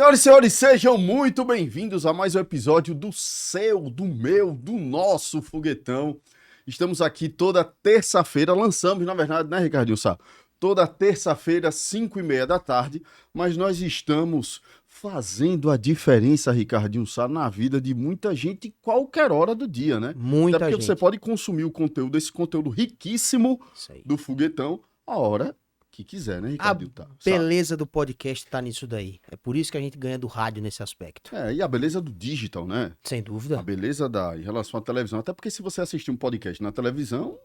Senhoras e senhores, sejam muito bem-vindos a mais um episódio do seu, do meu, do nosso Foguetão. Estamos aqui toda terça-feira, lançamos, na verdade, né, Ricardinho Sá? Toda terça-feira, 5h30 da tarde, mas nós estamos fazendo a diferença, Ricardinho Sá, na vida de muita gente em qualquer hora do dia, né? Muita Até porque gente. você pode consumir o conteúdo, esse conteúdo riquíssimo Isso aí. do Foguetão, a hora que quiser, né, A Ricardinho? Sá? beleza do podcast tá nisso daí. É por isso que a gente ganha do rádio nesse aspecto. E a beleza do digital, né? Sem A dúvida. beleza em relação à televisão. Até porque se você assistir um podcast na televisão,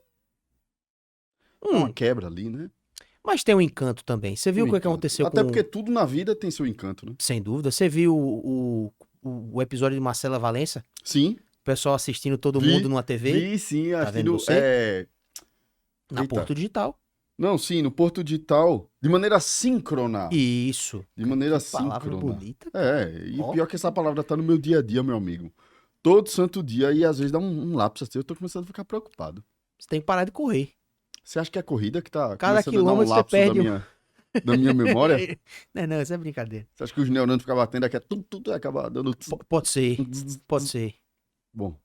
é uma quebra ali, né? Mas tem um encanto também. Você viu o que encanto. aconteceu Até com... porque tudo na vida tem seu encanto, né? Sem dúvida. Você viu o episódio de Marcela Valença? Sim. O pessoal assistindo todo Vi, mundo numa TV? Vi, sim. Tá Aqui vendo no, você? Na Eita. Porto Digital. Não, sim, no Porto Digital, de maneira síncrona. Isso. De maneira Que palavra síncrona. bonita. E Ó. pior que essa palavra tá no meu dia a dia, meu amigo. Todo santo dia, e às vezes dá um lapso assim, eu tô começando a ficar preocupado. Você tem que parar de correr. Você acha que é a corrida que tá Cada começando a dar um quilômetro você lapso perde da minha memória? Não, isso é brincadeira. Você acha que os neurônios ficam batendo aqui, tudo acaba dando... Pode ser. Pode ser. Bom.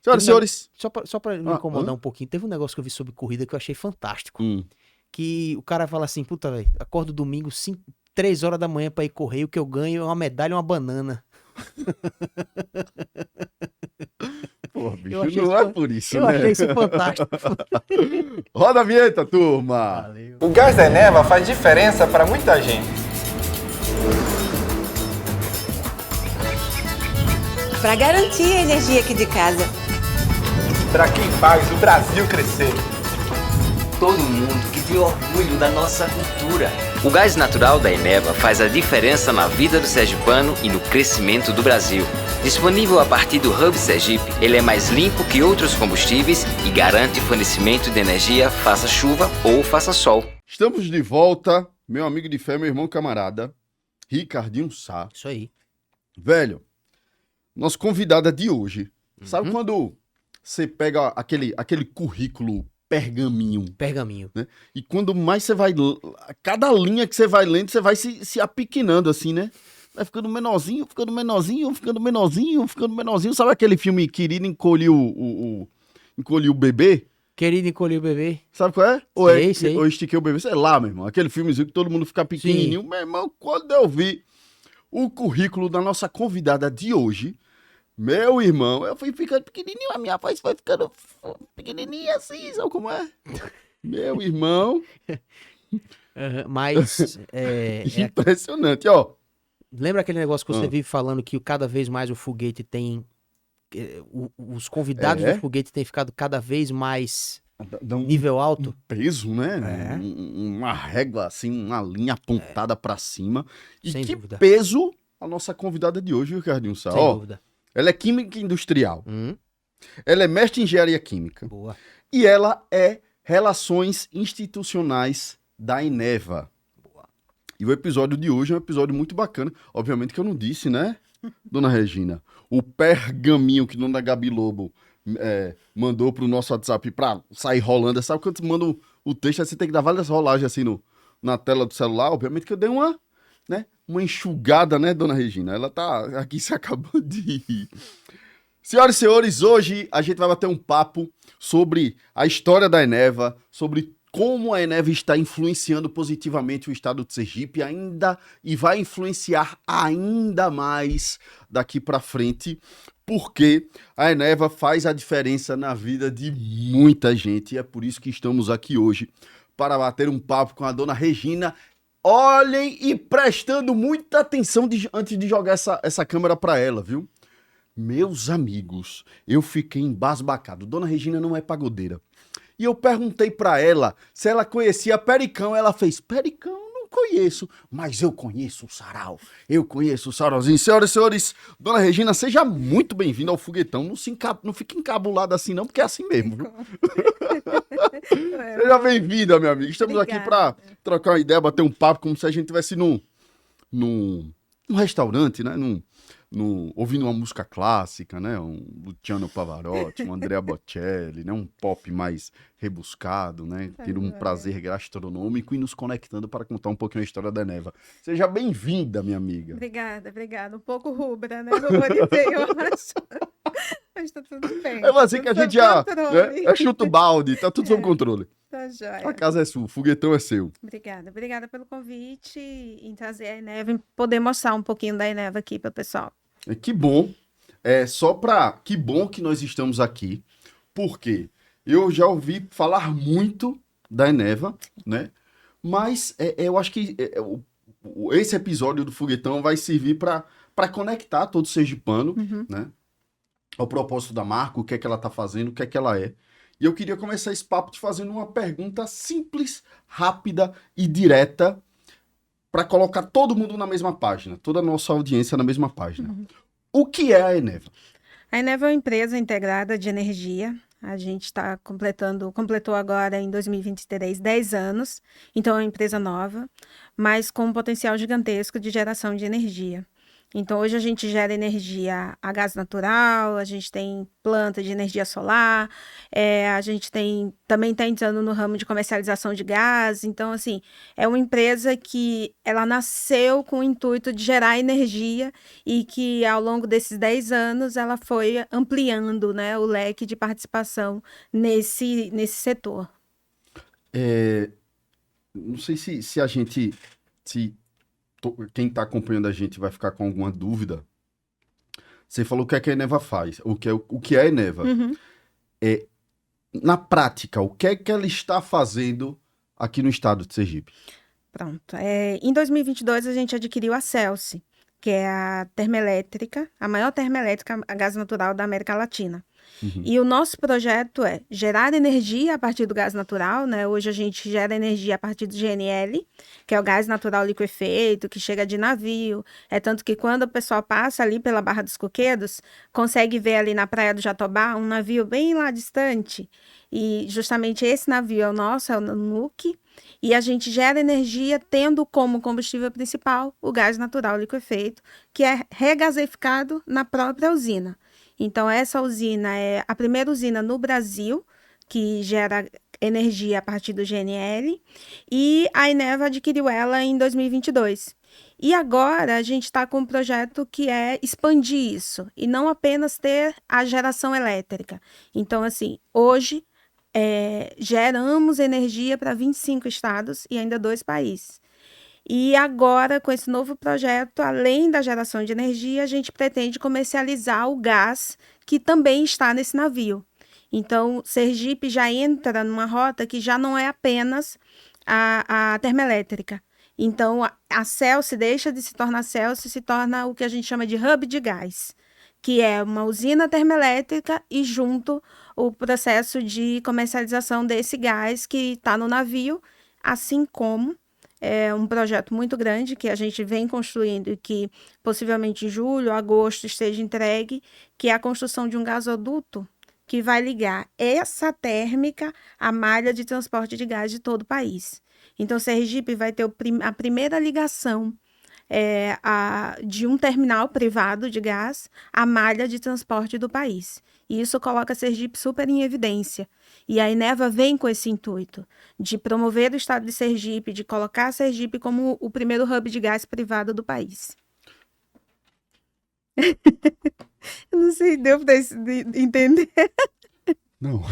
Senhoras e senhores... Só pra me incomodar um pouquinho, teve um negócio que eu vi sobre corrida que eu achei fantástico. Que o cara fala assim, puta, velho, acordo domingo 3 horas da manhã pra ir correr, e o que eu ganho é uma medalha e uma banana. Pô, bicho, Eu achei não isso- é por isso, Eu né? achei isso fantástico. Roda a vinheta, turma! Valeu. O gás da Eneva faz diferença para muita gente. Para garantir a energia aqui de casa. Para quem faz o Brasil crescer. Todo mundo que tem orgulho da nossa cultura. O gás natural da Eneva faz a diferença na vida do sergipano e no crescimento do Brasil. Disponível a partir do Hub Sergipe, ele é mais limpo que outros combustíveis e garante fornecimento de energia faça chuva ou faça sol. Estamos de volta, meu amigo de fé, meu irmão camarada, Ricardinho Sá. Isso aí. Velho, nossa convidada de hoje, sabe quando você pega aquele currículo pergaminho, Pergaminho. né? E quando mais você vai... Cada linha que você vai lendo, você vai se apequenando assim, né? Vai ficando menorzinho, ficando menorzinho, ficando menorzinho, ficando menorzinho. Sabe aquele filme Querido Encolheu o Bebê? Querido encolher o bebê. Sabe qual é? Sei. Ou Estiquei o Bebê? Sei lá, meu irmão. Aquele filmezinho que todo mundo fica pequenininho. Meu irmão, quando eu vi o currículo da nossa convidada de hoje, meu irmão, eu fui ficando pequenininho, a minha voz foi ficando pequenininha assim, sabe como é? Meu irmão, Mas, impressionante, ó. lembra aquele negócio que você Ah. vive falando que cada vez mais o foguete tem... os convidados É? do foguete têm ficado cada vez mais Dá um nível alto? peso, né? É. Uma régua, assim, uma linha apontada pra cima. E Sem que dúvida. peso a nossa convidada de hoje, Ricardinho Sá. Sem Ó, dúvida. ela é química industrial. Ela é mestre em engenharia química. Boa. E ela é Relações Institucionais da Eneva. E o episódio de hoje é um episódio muito bacana. Obviamente que eu não disse, né, dona Regina? O pergaminho que dona Gabi Lobo mandou pro nosso WhatsApp pra sair rolando. Sabe quando você manda o texto, aí você tem que dar várias rolagens assim na tela do celular? Obviamente que eu dei uma enxugada, né, dona Regina? Ela tá aqui se acabou de rir. Senhoras e senhores, hoje a gente vai bater um papo sobre a história da Eneva, sobre como a Eneva está influenciando positivamente o estado de Sergipe e vai influenciar ainda mais daqui para frente, porque a Eneva faz a diferença na vida de muita gente e é por isso que estamos aqui hoje para bater um papo com a dona Regina. Olhem e prestando muita atenção antes de jogar essa câmera para ela, viu? Meus amigos, eu fiquei embasbacado. Dona Regina não é pagodeira. E eu perguntei pra ela se ela conhecia Pericão. Ela fez, Pericão, não conheço, mas eu conheço o sarau. Eu conheço o sarauzinho. Senhoras e senhores, Dona Regina, seja muito bem-vinda ao Foguetão. Não fique encabulada assim não, porque é assim mesmo, viu? Seja bem-vinda, meu amigo. Estamos aqui pra trocar uma ideia, bater um papo, como se a gente estivesse num restaurante, né? ouvindo uma música clássica, né? Um Luciano Pavarotti, um Andrea Bocelli, né? Um pop mais rebuscado, né? Tendo um prazer gastronômico e nos conectando para contar um pouquinho a história da Eneva. Seja bem-vinda, minha amiga. Obrigada. Um pouco rubra, né? Ruborizei, eu acho. Mas tá tudo bem. É assim que a gente já... Né? Chuta o balde, tá tudo sob controle. Tá jóia. A casa é sua, o foguetão é seu. Obrigada pelo convite em trazer a Eneva e poder mostrar um pouquinho da Eneva aqui para o pessoal. Que bom. Que bom que nós estamos aqui, porque eu já ouvi falar muito da Eneva, né? Mas eu acho que esse episódio do Foguetão vai servir para conectar todo sergipano, né? Ao propósito da marca, o que é que ela está fazendo, o que é que ela é. E eu queria começar esse papo te fazendo uma pergunta simples, rápida e direta para colocar todo mundo na mesma página, toda a nossa audiência na mesma página. O que é a Eneva? A Eneva é uma empresa integrada de energia. A gente completou agora em 2023 10 anos, então é uma empresa nova, mas com um potencial gigantesco de geração de energia. Então, hoje a gente gera energia a gás natural, a gente tem planta de energia solar, a gente também está entrando no ramo de comercialização de gás. Então, assim, é uma empresa que ela nasceu com o intuito de gerar energia e que, ao longo desses 10 anos, ela foi ampliando, né, o leque de participação nesse setor. Não sei se a gente... quem está acompanhando a gente vai ficar com alguma dúvida. Você falou o que é que a Eneva faz, o que é a Eneva. Na prática, o que é que ela está fazendo aqui no estado de Sergipe? Pronto. Em 2022, a gente adquiriu a Celsi, que é a termoelétrica, a maior termoelétrica a gás natural da América Latina. E o nosso projeto é gerar energia a partir do gás natural, né? Hoje a gente gera energia a partir do GNL, que é o gás natural liquefeito, que chega de navio. É tanto que quando o pessoal passa ali pela Barra dos Coqueiros, consegue ver ali na Praia do Jatobá um navio bem lá distante. E justamente esse navio é o nosso, é o Nuke. E a gente gera energia tendo como combustível principal o gás natural liquefeito, que é regasificado na própria usina. Então, essa usina é a primeira usina no Brasil que gera energia a partir do GNL, e a Eneva adquiriu ela em 2022. E agora a gente está com um projeto que é expandir isso, e não apenas ter a geração elétrica. Então, assim, hoje geramos energia para 25 estados e ainda 2 países. E agora, com esse novo projeto, além da geração de energia, a gente pretende comercializar o gás que também está nesse navio. Então, Sergipe já entra numa rota que já não é apenas a termoelétrica. Então, a Celsi deixa de se tornar Celsi e se torna o que a gente chama de hub de gás, que é uma usina termoelétrica e junto o processo de comercialização desse gás que está no navio, assim como é um projeto muito grande que a gente vem construindo e que possivelmente em julho, agosto esteja entregue, que é a construção de um gasoduto que vai ligar essa térmica à malha de transporte de gás de todo o país. Então, Sergipe vai ter a primeira ligação de um terminal privado de gás à malha de transporte do país. E isso coloca Sergipe super em evidência. E a Eneva vem com esse intuito de promover o estado de Sergipe, de colocar Sergipe como o primeiro hub de gás privado do país. Eu não sei, deu para entender? Não.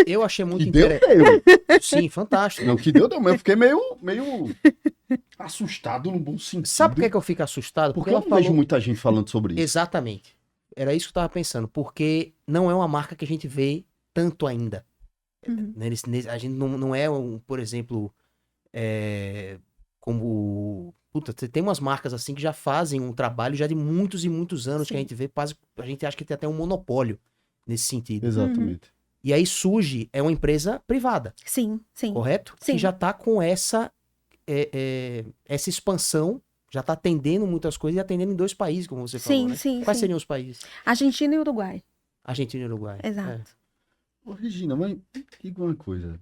Eu achei muito interessante. Sim, fantástico. Não, que deu, mas eu fiquei meio assustado no bom sentido. Sabe por que eu fico assustado? Porque eu vejo muita gente falando sobre isso. Exatamente. Era isso que eu tava pensando. Porque não é uma marca que a gente vê tanto ainda. A gente não é, por exemplo, como... Puta, tem umas marcas assim que já fazem um trabalho já de muitos e muitos anos. Sim. Que a gente vê, a gente acha que tem até um monopólio nesse sentido. Exatamente. E aí surge, é uma empresa privada. Sim, sim. Correto? Sim. Que já tá com essa expansão, já tá atendendo muitas coisas e atendendo em 2 países, como você falou, né? Sim, Quais seriam os países? Argentina e Uruguai. Argentina e Uruguai. Exato. Ô, Regina, mas diga uma coisa.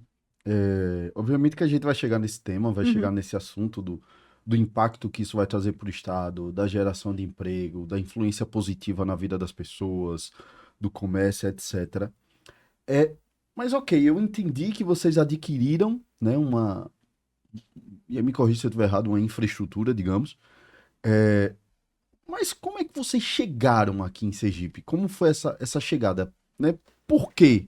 Obviamente que a gente vai chegar nesse tema, vai chegar nesse assunto do impacto que isso vai trazer para o Estado, da geração de emprego, da influência positiva na vida das pessoas, do comércio, etc. Mas ok, eu entendi que vocês adquiriram, né, e me corrija se eu estiver errado, uma infraestrutura, digamos. Mas como é que vocês chegaram aqui em Sergipe? Como foi essa chegada? Né? Por que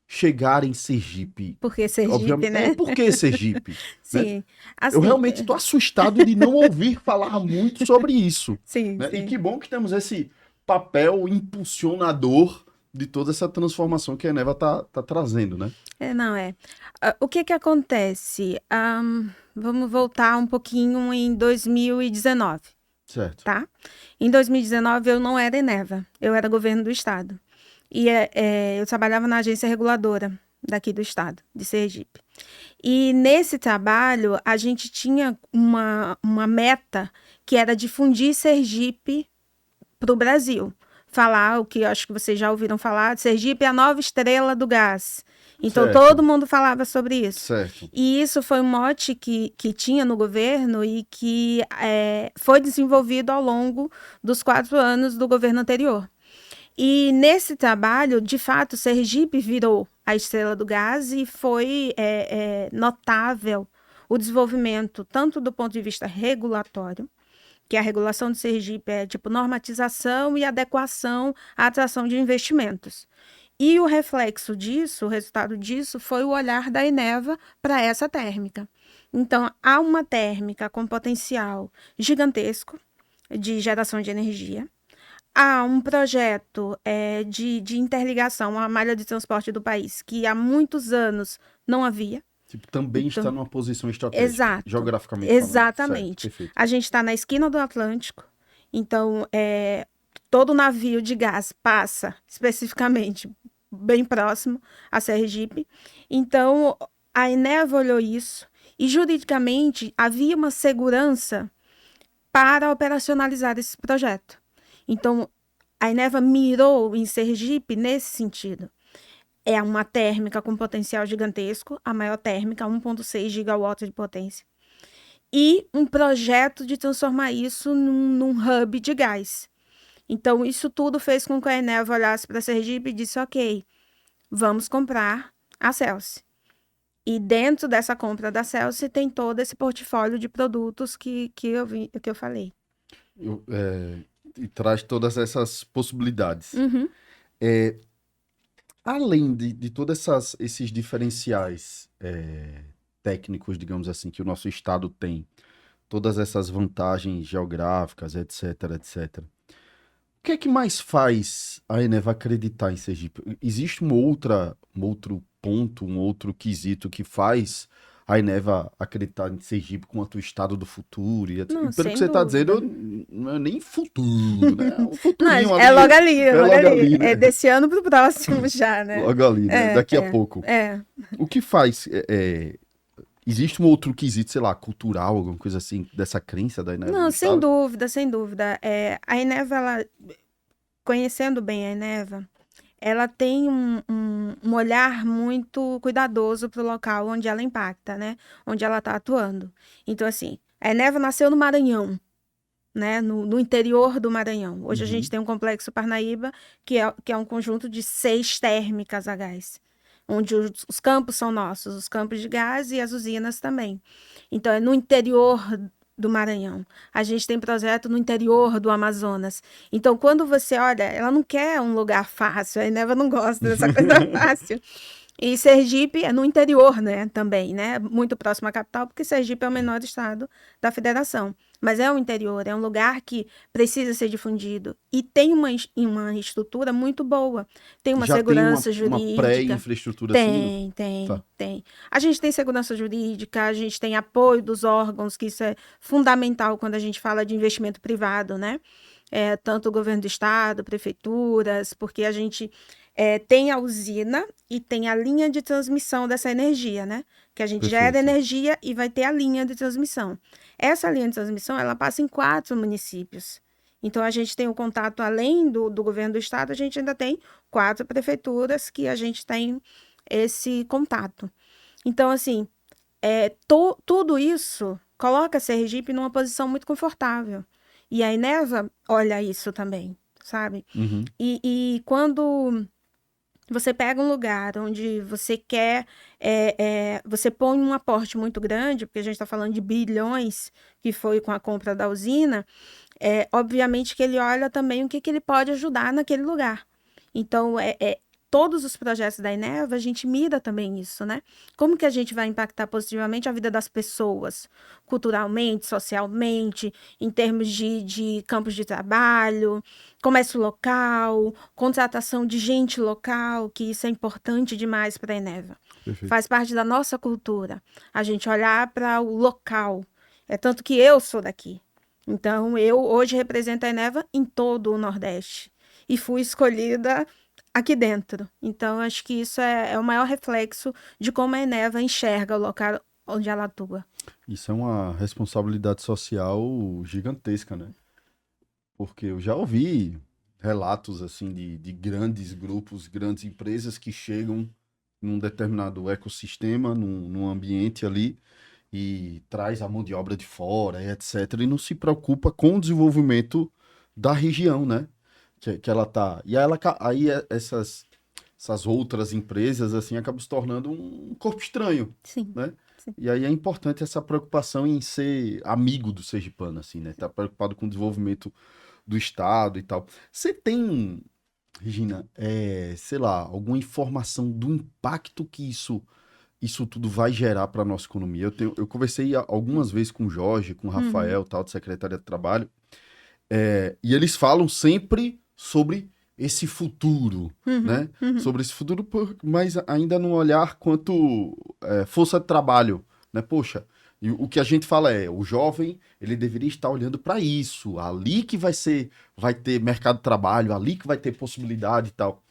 chegar em Sergipe? Porque Sergipe, né? Por que Sergipe? Sim. Né? Assim, Eu realmente estou assustado de não ouvir falar muito sobre isso. Sim, Né? sim. E que bom que temos esse papel impulsionador de toda essa transformação que a Eneva tá trazendo, né? O que acontece? Vamos voltar um pouquinho em 2019, Certo. tá? Em 2019 eu não era Eneva, eu era governo do estado. E eu trabalhava na agência reguladora daqui do estado, de Sergipe. E nesse trabalho a gente tinha uma meta que era difundir Sergipe para o Brasil. Falar o que eu acho que vocês já ouviram falar, Sergipe é a nova estrela do gás. Então, Certo. todo mundo falava sobre isso. Certo. E isso foi um mote que tinha no governo e que foi desenvolvido ao longo dos 4 anos do governo anterior. E nesse trabalho, de fato, Sergipe virou a estrela do gás e foi notável o desenvolvimento, tanto do ponto de vista regulatório, que a regulação do Sergipe é tipo normatização e adequação à atração de investimentos. E o reflexo disso, o resultado disso, foi o olhar da Eneva para essa térmica. Então, há uma térmica com potencial gigantesco de geração de energia. Há um projeto de interligação à malha de transporte do país, que há muitos anos não havia. Tipo, também Então, está numa posição estratégica, exato, geograficamente exatamente. falando. Certo, a gente está na esquina do Atlântico, então todo navio de gás passa especificamente bem próximo a Sergipe. Então, a Eneva olhou isso e juridicamente havia uma segurança para operacionalizar esse projeto. Então, a Eneva mirou em Sergipe nesse sentido. É uma térmica com potencial gigantesco, a maior térmica, 1,6 gigawatts de potência. E um projeto de transformar isso num hub de gás. Então, isso tudo fez com que a Eneva olhasse para Sergipe e disse, ok, vamos comprar a Celsi. E dentro dessa compra da Celsi tem todo esse portfólio de produtos que eu falei. E traz todas essas possibilidades. Uhum. Além de todos esses diferenciais técnicos, digamos assim, que o nosso estado tem, todas essas vantagens geográficas, etc, etc. O que é que mais faz a Eneva acreditar em Sergipe? Existe um outro ponto, um outro quesito que faz a Eneva acreditar em Sergipe como o estado do futuro? E Não, pelo sem que você está dúvida. dizendo, não é nem futuro, né? É um futurinho Não, ali. é logo ali, É logo ali, né? É desse ano pro próximo já, né? Logo ali, né? Daqui a pouco. É. O que faz? Existe um outro quesito, sei lá, cultural, alguma coisa assim, dessa crença da Eneva? Não, no sem estado? dúvida, sem dúvida. A Eneva, conhecendo bem a Eneva, ela tem um olhar muito cuidadoso para o local onde ela impacta, né? Onde ela está atuando. Então, assim, a Eneva nasceu no Maranhão, né? No interior do Maranhão. Hoje a gente tem um complexo Parnaíba, que é um conjunto de 6 térmicas a gás, onde os campos são nossos, os campos de gás e as usinas também. Então, é no interior do Maranhão. A gente tem projeto no interior do Amazonas. Então, quando você olha, ela não quer um lugar fácil, a Eneva não gosta dessa coisa fácil. E Sergipe é no interior, né, também, né, muito próximo à capital, porque Sergipe é o menor estado da federação. Mas é o interior, é um lugar que precisa ser difundido. E tem uma estrutura muito boa. Tem uma Já segurança tem uma jurídica. pré-infraestrutura assim? Tem. A gente tem segurança jurídica, a gente tem apoio dos órgãos, que isso é fundamental quando a gente fala de investimento privado, né? Tanto o governo do estado, prefeituras, porque a gente tem a usina e tem a linha de transmissão dessa energia, né? Que a gente gera energia e vai ter a linha de transmissão. Essa linha de transmissão, ela passa em 4 municípios. Então, a gente tem o contato, além do governo do estado, a gente ainda tem 4 prefeituras que a gente tem esse contato. Então, assim, tudo isso coloca Sergipe numa posição muito confortável. E a Eneva olha isso também, sabe? Uhum. E quando você pega um lugar onde você quer, você põe um aporte muito grande, porque a gente está falando de bilhões, que foi com a compra da usina, obviamente que ele olha também o que ele pode ajudar naquele lugar. Então, todos os projetos da Eneva, a gente mira também isso, né? Como que a gente vai impactar positivamente a vida das pessoas, culturalmente, socialmente, em termos de campos de trabalho, comércio local, contratação de gente local, que isso é importante demais para a Eneva. Perfeito. Faz parte da nossa cultura, a gente olhar para o local. É tanto que eu sou daqui. Então, eu hoje represento a Eneva em todo o Nordeste. E fui escolhida aqui dentro. Então, acho que isso é o maior reflexo de como a Eneva enxerga o local onde ela atua. Isso é uma responsabilidade social gigantesca, né? Porque eu já ouvi relatos, assim, de grandes grupos, grandes empresas que chegam num determinado ecossistema, num ambiente ali, e traz a mão de obra de fora, etc. E não se preocupa com o desenvolvimento da região, né? Que ela tá. E aí essas outras empresas, assim, acabam se tornando um corpo estranho, Sim. né? Sim. E aí é importante essa preocupação em ser amigo do sergipano, assim, né? Tá preocupado com o desenvolvimento do estado e tal. Você tem, Regina, sei lá, alguma informação do impacto que isso tudo vai gerar para a nossa economia? Eu conversei algumas vezes com o Jorge, com o Rafael, tal, de Secretaria de Trabalho, e eles falam sempre sobre esse futuro, né? Sobre esse futuro, mas ainda num olhar quanto força de trabalho, né? Poxa, e o que a gente fala o jovem, ele deveria estar olhando para isso, ali que vai ter mercado de trabalho, ali que vai ter possibilidade e tal.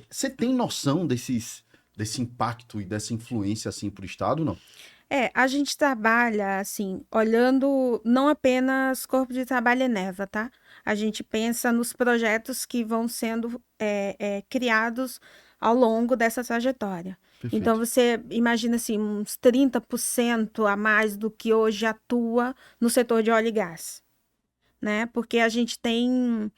Você tem noção desse impacto e dessa influência, assim, para o Estado, não? A gente trabalha, assim, olhando não apenas corpo de trabalho Eneva, tá? A gente pensa nos projetos que vão sendo criados ao longo dessa trajetória. Perfeito. Então, você imagina, assim, uns 30% a mais do que hoje atua no setor de óleo e gás, né? Porque a gente tem,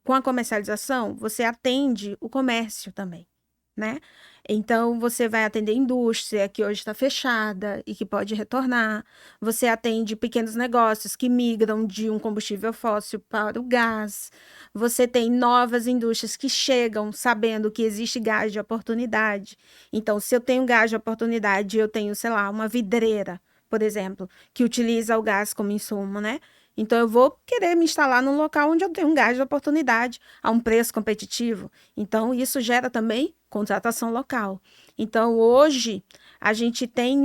com a comercialização, você atende o comércio também, né? Então, você vai atender indústria que hoje está fechada e que pode retornar. Você atende pequenos negócios que migram de um combustível fóssil para o gás. Você tem novas indústrias que chegam sabendo que existe gás de oportunidade. Então, se eu tenho gás de oportunidade, eu tenho, sei lá, uma vidreira, por exemplo, que utiliza o gás como insumo, né? Então, eu vou querer me instalar num local onde eu tenho um gás de oportunidade a um preço competitivo. Então, isso gera também contratação local. Então, hoje, a gente tem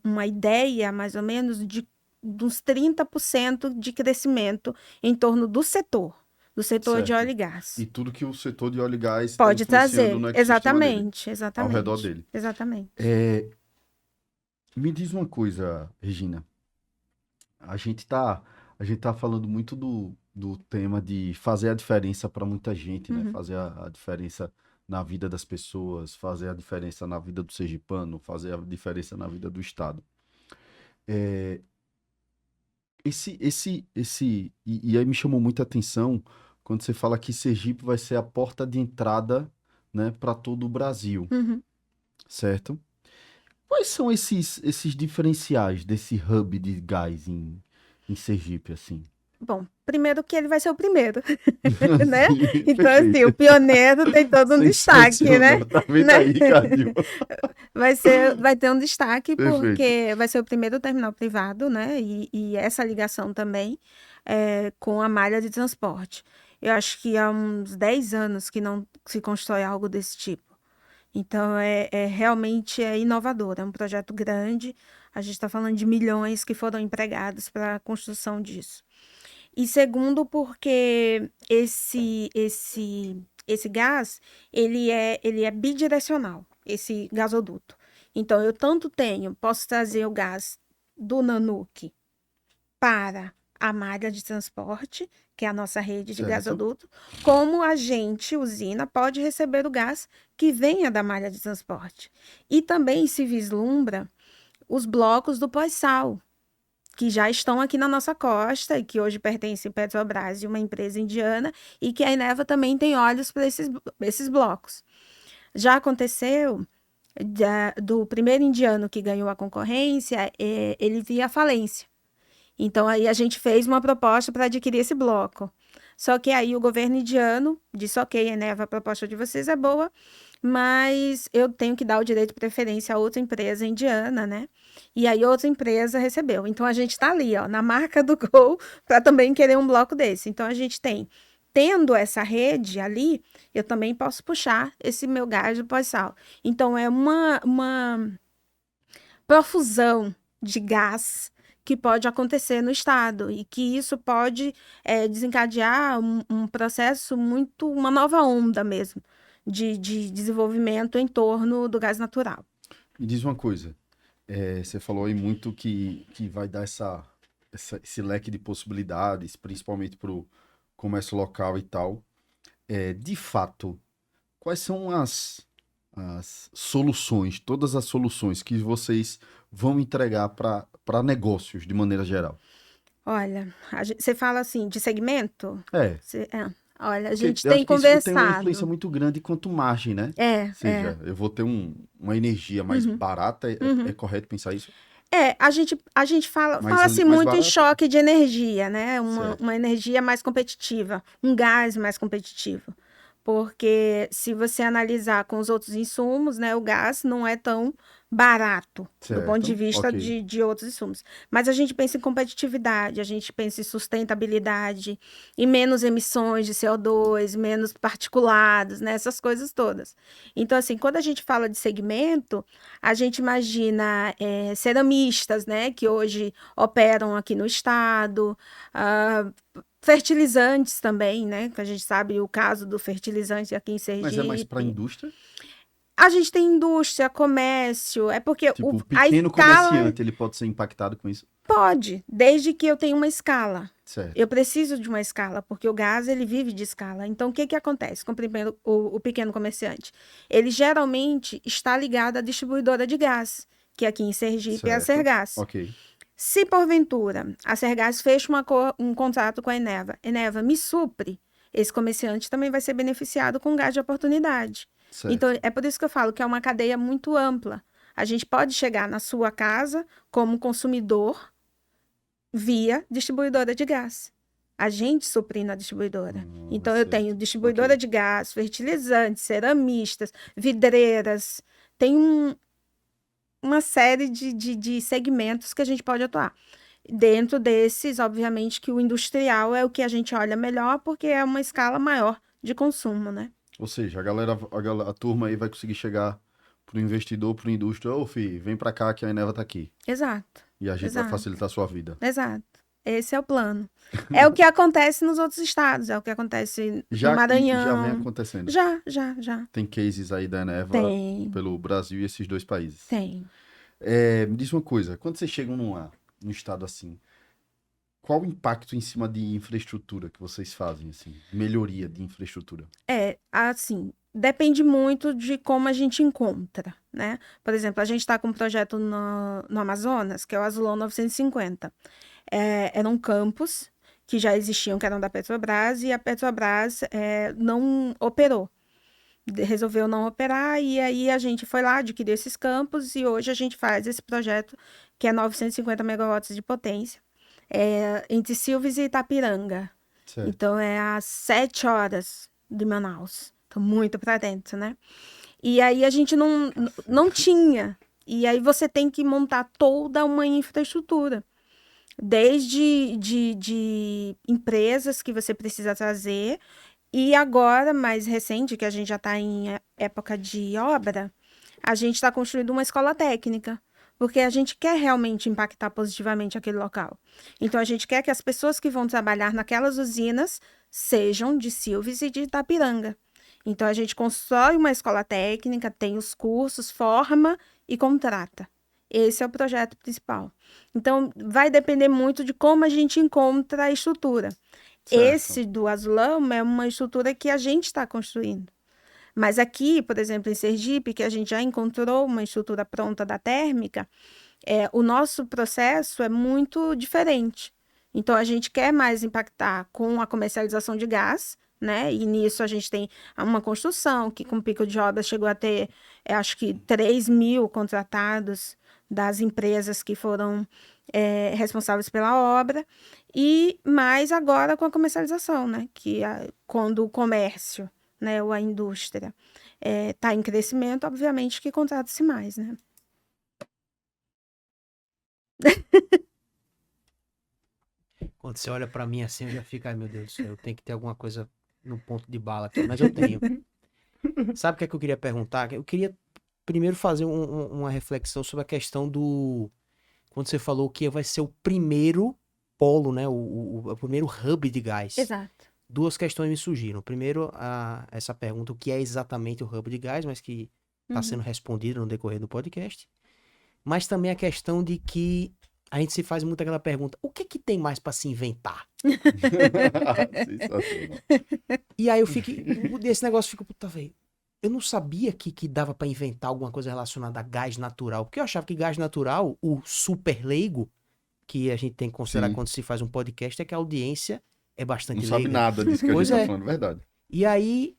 uma ideia, mais ou menos, de uns 30% de crescimento em torno do setor Certo. de óleo e gás. E tudo que o setor de óleo e gás Pode está influenciando trazer, no ecossistema dele, exatamente. ao redor dele. Exatamente. Me diz uma coisa, Regina. A gente tá falando muito do tema de fazer a diferença para muita gente, né? Fazer a diferença na vida das pessoas, fazer a diferença na vida do sergipano, fazer a diferença na vida do estado. E aí me chamou muita atenção quando você fala que Sergipe vai ser a porta de entrada, né, para todo o Brasil, certo? Quais são esses diferenciais desse hub de gás em Sergipe, assim? Bom, primeiro que ele vai ser o primeiro, né? Sim, Então, perfeito. assim, o pioneiro tem todo um destaque, né? Sensacional. Tá vendo Né? aí, Cadinho? Vai ter um destaque Perfeito. porque vai ser o primeiro terminal privado, né? E essa ligação também com a malha de transporte. Eu acho que há uns 10 anos que não se constrói algo desse tipo. Então, realmente inovador, é um projeto grande. A gente está falando de milhões que foram empregados para a construção disso. E segundo, porque esse gás, ele é bidirecional, esse gasoduto. Então, eu tanto posso trazer o gás do Nanuque para a malha de transporte, que é a nossa rede de Certo. gasoduto, como a gente, usina, pode receber o gás que venha da malha de transporte. E também se vislumbra os blocos do pós-sal, que já estão aqui na nossa costa e que hoje pertencem à Petrobras e uma empresa indiana, e que a Eneva também tem olhos para esses blocos. Já aconteceu do primeiro indiano que ganhou a concorrência, ele via a falência. Então, aí a gente fez uma proposta para adquirir esse bloco. Só que aí o governo indiano disse, ok, Eneva, a proposta de vocês é boa, mas eu tenho que dar o direito de preferência a outra empresa indiana, né? E aí outra empresa recebeu. Então, a gente está ali, ó, na marca do gol, para também querer um bloco desse. Então, a gente tendo essa rede ali, eu também posso puxar esse meu gás do pós-sal. Então, é uma profusão de gás que pode acontecer no estado e que isso pode desencadear um processo uma nova onda mesmo de desenvolvimento em torno do gás natural. Me diz uma coisa, você falou aí muito que vai dar esse leque de possibilidades, principalmente para o comércio local e tal. De fato, quais são as soluções, todas as soluções que vocês vão entregar para negócios de maneira geral? Olha, você fala assim, de segmento? Olha, a gente tem conversado. Isso tem uma influência muito grande quanto margem, né? Ou seja, eu vou ter uma energia mais barata, é correto pensar isso? A gente fala-se muito em choque de energia, né? Uma energia mais competitiva, um gás mais competitivo. Porque se você analisar com os outros insumos, né, o gás não é tão barato, do ponto de vista de outros insumos. Mas a gente pensa em competitividade, a gente pensa em sustentabilidade, em menos emissões de CO2, menos particulados, né, essas coisas todas. Então, assim, quando a gente fala de segmento, a gente imagina ceramistas, né, que hoje operam aqui no estado, fertilizantes também, né? Que a gente sabe o caso do fertilizante aqui em Sergipe. Mas é mais para a indústria? A gente tem indústria, comércio, porque o pequeno comerciante, ele pode ser impactado com isso? Pode, desde que eu tenha uma escala. Certo. Eu preciso de uma escala, porque o gás, ele vive de escala. Então, o que acontece com o pequeno comerciante? Ele geralmente está ligado à distribuidora de gás, que aqui em Sergipe é a Sergás. Ok. Se, porventura, a Sergás fecha um contrato com a Eneva, me supre, esse comerciante também vai ser beneficiado com gás de oportunidade. Certo. Então, é por isso que eu falo que é uma cadeia muito ampla. A gente pode chegar na sua casa como consumidor via distribuidora de gás. A gente suprindo a distribuidora. Então, eu tenho distribuidora de gás, fertilizantes, ceramistas, vidreiras, tem uma série de segmentos que a gente pode atuar. Dentro desses, obviamente, que o industrial é o que a gente olha melhor, porque é uma escala maior de consumo, né? Ou seja, a turma aí vai conseguir chegar para o investidor, para o indústria, filho, vem para cá que a Eneva está aqui. Exato. E a gente vai facilitar a sua vida. Exato. Esse é o plano. É o que acontece nos outros estados, é o que acontece no Maranhão. Já vem acontecendo? Já. Tem cases aí da Eneva pelo Brasil e esses 2 países? Tem. Me diz uma coisa, quando vocês chegam num estado assim, qual o impacto em cima de infraestrutura que vocês fazem, assim, melhoria de infraestrutura? Assim, depende muito de como a gente encontra, né? Por exemplo, a gente está com um projeto no Amazonas, que é o Azulão 950. Eram campos que já existiam, que eram da Petrobras, e a Petrobras não operou. Resolveu não operar, e aí a gente foi lá, adquiriu esses campos, e hoje a gente faz esse projeto, que é 950 megawatts de potência, entre Silves e Itapiranga. Certo. Então, é às 7 horas de Manaus. Então, muito para dentro, né? E aí a gente não tinha. E aí você tem que montar toda uma infraestrutura. Desde de empresas que você precisa trazer, e agora, mais recente, que a gente já está em época de obra, a gente está construindo uma escola técnica, porque a gente quer realmente impactar positivamente aquele local. Então, a gente quer que as pessoas que vão trabalhar naquelas usinas sejam de Silves e de Itapiranga. Então, a gente constrói uma escola técnica, tem os cursos, forma e contrata. Esse é o projeto principal. Então, vai depender muito de como a gente encontra a estrutura. Certo. Esse do Azulão é uma estrutura que a gente está construindo. Mas aqui, por exemplo, em Sergipe, que a gente já encontrou uma estrutura pronta da térmica, o nosso processo é muito diferente. Então, a gente quer mais impactar com a comercialização de gás, né? E nisso a gente tem uma construção que com pico de obra chegou a ter, acho que 3.000 contratados das empresas que foram responsáveis pela obra, e mais agora com a comercialização, né? Que quando o comércio, né, ou a indústria está em crescimento, obviamente que contrata-se mais, né? Quando você olha pra mim assim, eu já fico, ai meu Deus do céu, eu tenho que ter alguma coisa no ponto de bala aqui, mas eu tenho. Sabe o que é que eu queria perguntar? Eu queria primeiro fazer uma reflexão sobre a questão do... Quando você falou que vai ser o primeiro polo, né? O primeiro hub de gás. Exato. Duas questões me surgiram. Primeiro, essa pergunta, o que é exatamente o hub de gás, mas que está sendo respondida no decorrer do podcast. Mas também a questão de que a gente se faz muito aquela pergunta, o que tem mais para se inventar? E aí eu fico, esse negócio fica, puta, velho, eu não sabia que dava para inventar alguma coisa relacionada a gás natural, porque eu achava que gás natural, o super leigo, que a gente tem que considerar quando se faz um podcast, é que a audiência é bastante leiga. Não sabe nada disso que a gente tá falando, verdade. E aí,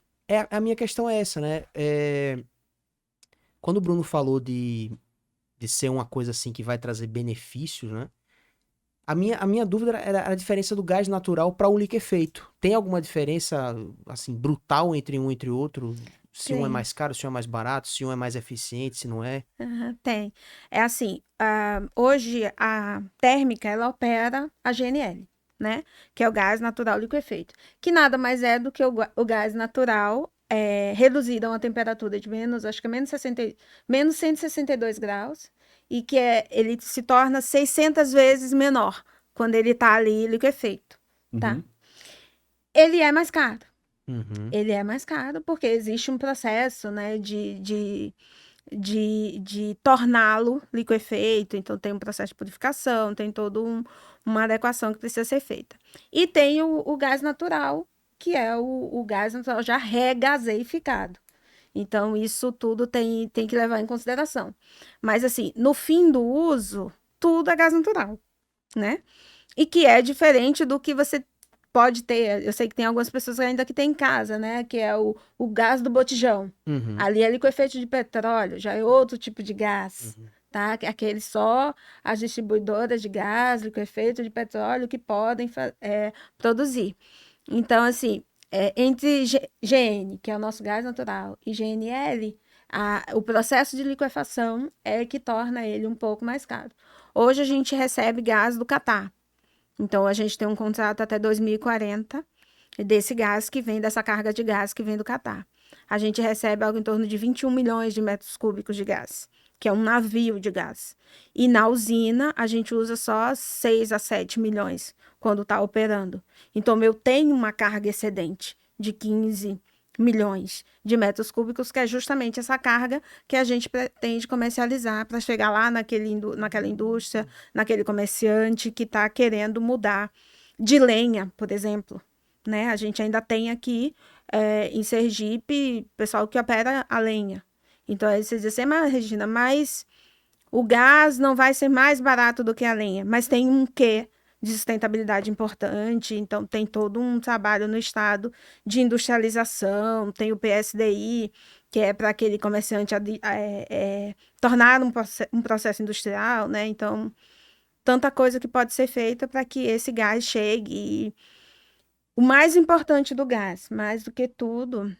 a minha questão é essa, né? Quando o Bruno falou de ser uma coisa assim que vai trazer benefícios, né? A minha dúvida era a diferença do gás natural para o liquefeito. Tem alguma diferença, assim, brutal entre um e entre outro? Se um é mais caro, se um é mais barato, se um é mais eficiente, se não é? Tem. É assim, hoje a térmica, ela opera a GNL, né? Que é o gás natural liquefeito. Que nada mais é do que o gás natural reduzido a uma temperatura de acho que menos 162 graus, e que ele se torna 600 vezes menor quando ele está ali liquefeito, tá? Ele é mais caro. Ele é mais caro porque existe um processo, né, de torná-lo liquefeito, então tem um processo de purificação, tem toda uma adequação que precisa ser feita. E tem o gás natural, que é o gás natural já regaseificado. Então, isso tudo tem que levar em consideração. Mas, assim, no fim do uso, tudo é gás natural, né? E que é diferente do que você pode ter. Eu sei que tem algumas pessoas ainda que tem em casa, né? Que é o gás do botijão. Ali é liquefeito de petróleo, já é outro tipo de gás, tá? Aquele só as distribuidoras de gás, liquefeito de petróleo que podem produzir. Então, assim, entre GN, que é o nosso gás natural, e GNL, o processo de liquefação é que torna ele um pouco mais caro. Hoje a gente recebe gás do Catar. Então, a gente tem um contrato até 2040 desse gás que vem, dessa carga de gás que vem do Catar. A gente recebe algo em torno de 21 milhões de metros cúbicos de gás, que é um navio de gás. E na usina, a gente usa só 6 a 7 milhões quando está operando. Então, eu tenho uma carga excedente de 15 milhões de metros cúbicos, que é justamente essa carga que a gente pretende comercializar para chegar lá naquela indústria, naquele comerciante que está querendo mudar de lenha, por exemplo. Né? A gente ainda tem aqui em Sergipe pessoal que opera a lenha. Então, aí você diz assim, mas Regina, mas o gás não vai ser mais barato do que a lenha, mas tem um quê de sustentabilidade importante, então tem todo um trabalho no estado de industrialização, tem o PSDI, que é para aquele comerciante tornar um processo industrial, né? Então, tanta coisa que pode ser feita para que esse gás chegue. E o mais importante do gás, mais do que tudo,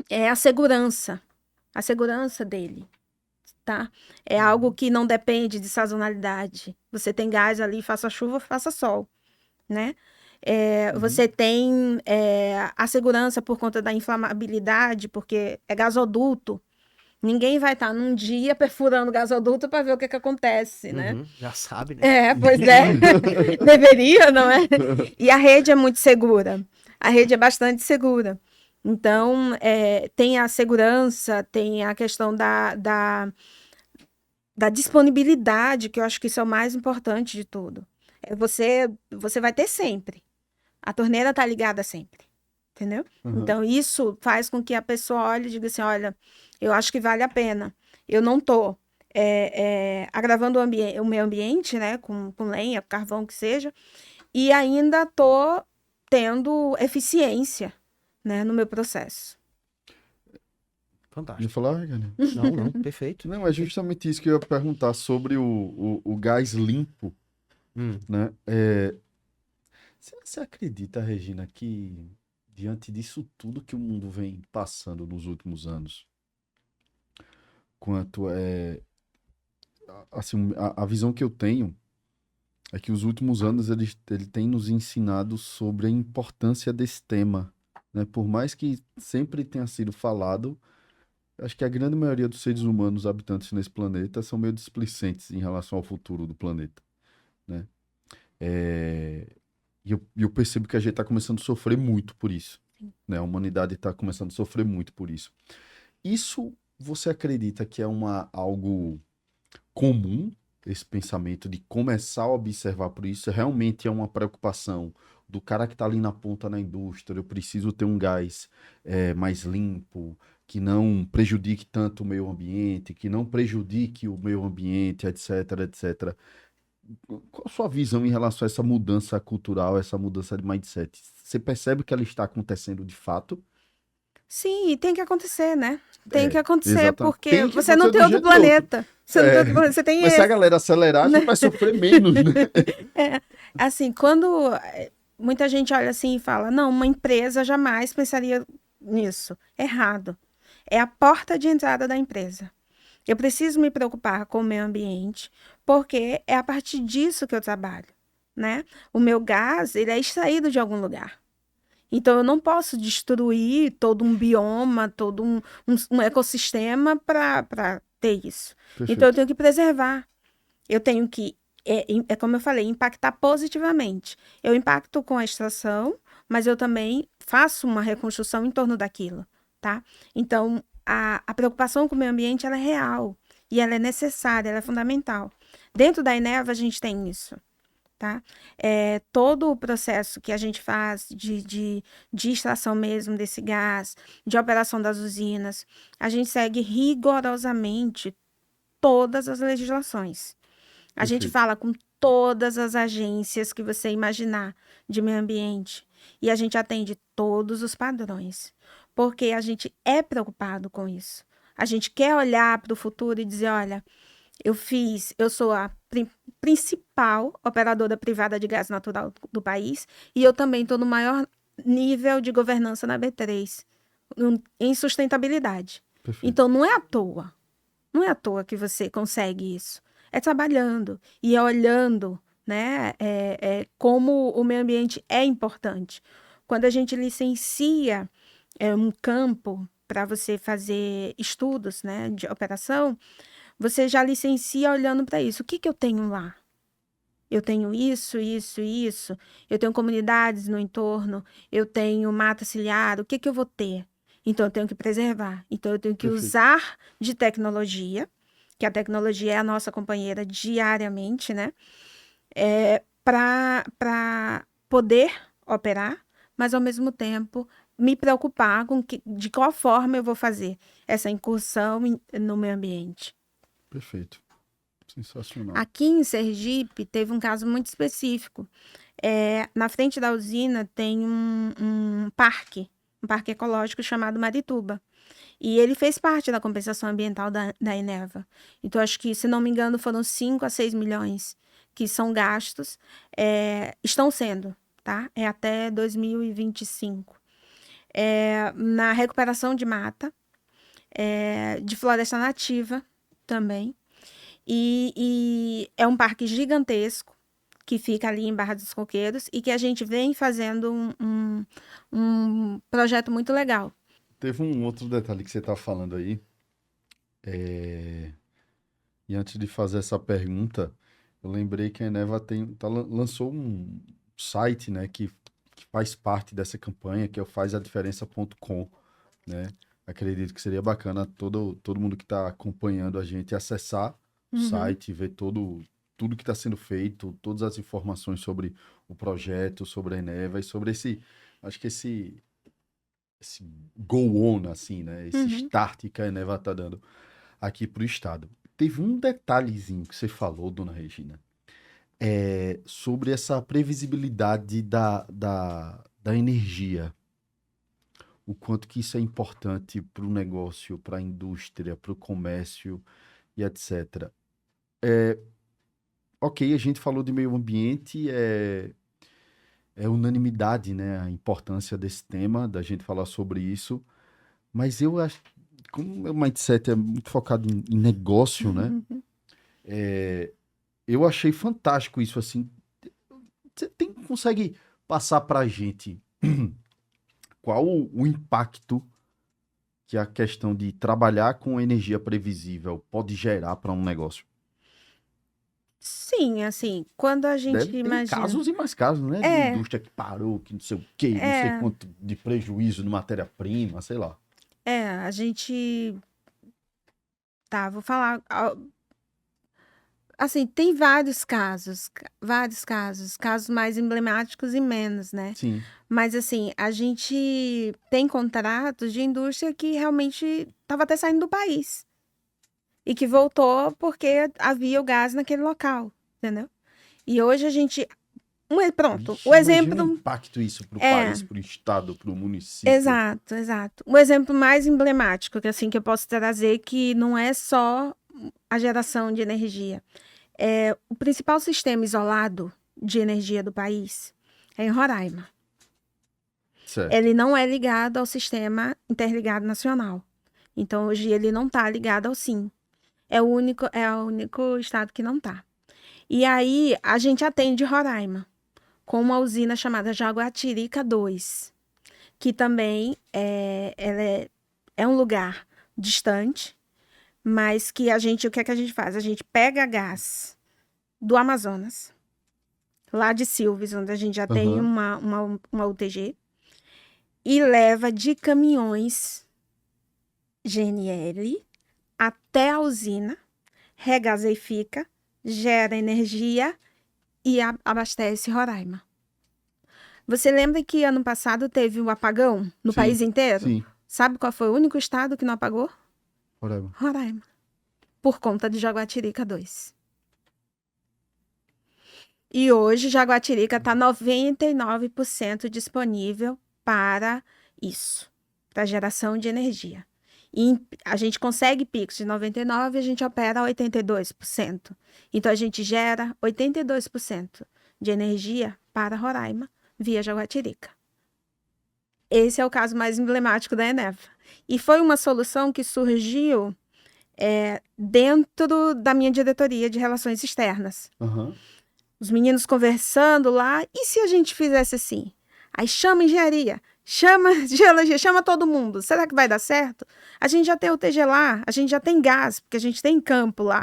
é a segurança dele. Tá? É algo que não depende de sazonalidade. Você tem gás ali, faça chuva, faça sol, né? Você tem a segurança por conta da inflamabilidade, porque é gasoduto. Ninguém vai estar num dia perfurando gasoduto para ver o que acontece, né? Já sabe, né? Pois é. Deveria, não é? E a rede é muito segura. A rede é bastante segura. Então, tem a segurança, tem a questão da disponibilidade, que eu acho que isso é o mais importante de tudo. Você vai ter sempre. A torneira está ligada sempre. Entendeu? Então, isso faz com que a pessoa olhe e diga assim, olha, eu acho que vale a pena. Eu não estou agravando o meio ambiente, né, com lenha, com carvão, que seja, e ainda estou tendo eficiência, né, no meu processo. Ia Fantástico. falar, Gani? Não, perfeito. Não, é justamente isso que eu ia perguntar sobre o gás limpo, né? Você acredita, Regina, que diante disso tudo que o mundo vem passando nos últimos anos, assim, a visão que eu tenho é que os últimos anos ele tem nos ensinado sobre a importância desse tema, né? Por mais que sempre tenha sido falado, acho que a grande maioria dos seres humanos habitantes nesse planeta são meio displicentes em relação ao futuro do planeta, né? E eu percebo que a gente está começando a sofrer muito por isso, né? A humanidade está começando a sofrer muito por isso. Isso você acredita que é algo comum, esse pensamento de começar a observar por isso? Realmente é uma preocupação do cara que está ali na ponta na indústria, eu preciso ter um gás mais limpo, que não prejudique tanto o meio ambiente, que não prejudique o meio ambiente, etc, etc. Qual a sua visão em relação a essa mudança cultural, essa mudança de mindset? Você percebe que ela está acontecendo de fato? Sim, e tem que acontecer, né? Tem que acontecer, Exatamente. porque Tem que você não acontecer tem do outro jeito ou planeta. Você não tem outro planeta, você tem Mas se a esse. galera acelerar, a gente vai sofrer menos, né? Assim, quando muita gente olha assim e fala, não, uma empresa jamais pensaria nisso. Errado. É a porta de entrada da empresa. Eu preciso me preocupar com o meio ambiente, porque é a partir disso que eu trabalho, né? O meu gás, ele é extraído de algum lugar. Então, eu não posso destruir todo um bioma, todo um ecossistema para ter isso. Perfeito. Então, eu tenho que preservar. Eu tenho que, como eu falei, impactar positivamente. Eu impacto com a extração, mas eu também faço uma reconstrução em torno daquilo, tá? Então, a preocupação com o meio ambiente, ela é real. E ela é necessária, ela é fundamental. Dentro da Eneva, a gente tem isso. Tá? Todo o processo que a gente faz de extração mesmo desse gás, de operação das usinas, a gente segue rigorosamente todas as legislações. A gente Perfeito. fala com todas as agências que você imaginar de meio ambiente e a gente atende todos os padrões, porque a gente é preocupado com isso. A gente quer olhar para o futuro e dizer, olha, eu sou a principal operadora privada de gás natural do país e eu também estou no maior nível de governança na B3, em sustentabilidade. Perfeito. Então, não é à toa que você consegue isso. É trabalhando e é olhando, né, como o meio ambiente é importante. Quando a gente licencia um campo para você fazer estudos, né, de operação, você já licencia olhando para isso. O que eu tenho lá? Eu tenho isso, isso, isso. Eu tenho comunidades no entorno. Eu tenho mata ciliar. O que eu vou ter? Então, eu tenho que preservar. Então, eu tenho que Perfeito. usar de tecnologia, que a tecnologia é a nossa companheira diariamente, né? Para poder operar, mas, ao mesmo tempo, me preocupar com de qual forma eu vou fazer essa incursão no meio ambiente. Perfeito. Sensacional. Aqui em Sergipe, teve um caso muito específico. Na frente da usina tem um parque ecológico chamado Marituba. E ele fez parte da compensação ambiental da Eneva. Então, acho que, se não me engano, foram 5 a 6 milhões que são gastos, estão sendo, tá? Até 2025. Na recuperação de mata, de floresta nativa também. E é um parque gigantesco que fica ali em Barra dos Coqueiros e que a gente vem fazendo um projeto muito legal. Teve um outro detalhe que você está falando aí. E antes de fazer essa pergunta, eu lembrei que a Eneva lançou um site, né, que faz parte dessa campanha, que é o fazadiferença.com, né? Acredito que seria bacana todo mundo que está acompanhando a gente acessar o site, ver tudo que está sendo feito, todas as informações sobre o projeto, sobre a Eneva e sobre esse go on, assim, né? Esse start que a Eneva está dando aqui para o estado. teve um detalhezinho que você falou, dona Regina, sobre essa previsibilidade da energia. O quanto que isso é importante para o negócio, para a indústria, para o comércio e etc. Ok, a gente falou de meio ambiente, é unanimidade, né? A importância desse tema, da gente falar sobre isso. Mas eu acho, como o meu mindset é muito focado em negócio, né? Eu achei fantástico isso, assim. Você consegue passar para a gente qual o impacto que a questão de trabalhar com energia previsível pode gerar para um negócio? Sim, assim, quando a gente Deve ter imagina. casos e mais casos, né? De indústria que parou, que não sei o quê, não sei quanto de prejuízo de matéria-prima, sei lá. A gente. Tá, vou falar. Assim, tem vários casos, casos mais emblemáticos e menos, né? Sim. Mas, assim, a gente tem contratos de indústria que realmente estava até saindo do país. E que voltou porque havia o gás naquele local, entendeu? E hoje a gente. Pronto, Ixi, o imagina exemplo. o impacto isso pro país, pro estado, pro município. Exato, exato. O exemplo mais emblemático que eu posso trazer que não é só a geração de energia. O principal sistema isolado de energia do país é em Roraima. Certo. Ele não é ligado ao sistema interligado nacional. Então, hoje ele não está ligado ao SIM. É o único estado que não está. E aí, a gente atende Roraima com uma usina chamada Jaguatirica II, que também é um lugar distante, mas que o que é que a gente faz? A gente pega gás do Amazonas, lá de Silves, onde a gente já tem uma UTG, e leva de caminhões GNL até a usina, regaseifica, gera energia e abastece Roraima. Você lembra que ano passado teve um apagão no país inteiro? Sim. Sabe qual foi o único estado que não apagou? Roraima. Roraima. Por conta de Jaguatirica II. E hoje Jaguatirica está 99% disponível para isso, para geração de energia. E a gente consegue picos de 99% e a gente opera a 82%. Então, a gente gera 82% de energia para Roraima via Jaguatirica. Esse é o caso mais emblemático da Eneva. E foi uma solução que surgiu dentro da minha diretoria de relações externas. Os meninos conversando lá, e se a gente fizesse assim? Aí chama engenharia, chama geologia, chama todo mundo. Será que vai dar certo? A gente já tem UTG lá, a gente já tem gás, porque a gente tem campo lá.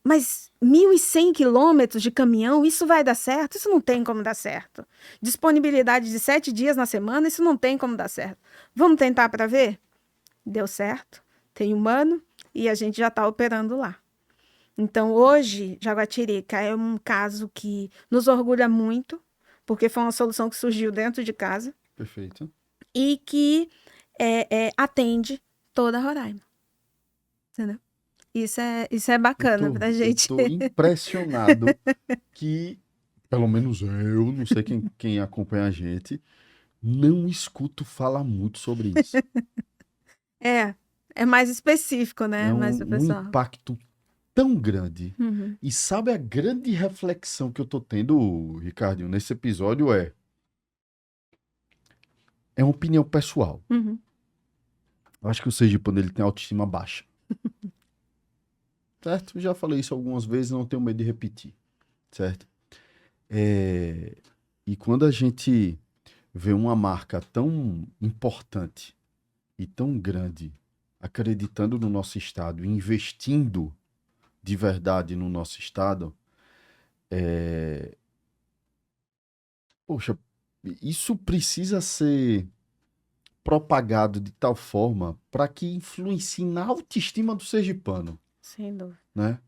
Mas 1.100 quilômetros de caminhão, isso vai dar certo? Isso não tem como dar certo. Disponibilidade de 7 dias na semana, isso não tem como dar certo. Vamos tentar para ver? Deu certo. Tem humano e a gente já está operando lá. Então, hoje, Jaguatirica é um caso que nos orgulha muito, porque foi uma solução que surgiu dentro de casa. Perfeito. E que atende toda a Roraima. Entendeu? Isso é bacana pra gente. Eu tô impressionado que, pelo menos eu, não sei quem acompanha a gente, não escuto falar muito sobre isso. É mais específico, né? É mais um impacto tão grande. E sabe a grande reflexão que eu tô tendo, Ricardinho, nesse episódio é uma opinião pessoal. Eu acho que o sergipano ele tem autoestima baixa. Certo? Já falei isso algumas vezes, não tenho medo de repetir. Certo? E quando a gente vê uma marca tão importante e tão grande acreditando no nosso estado, investindo de verdade no nosso estado, poxa, isso precisa ser propagado de tal forma para que influencie na autoestima do sergipano. Sem dúvida. Né?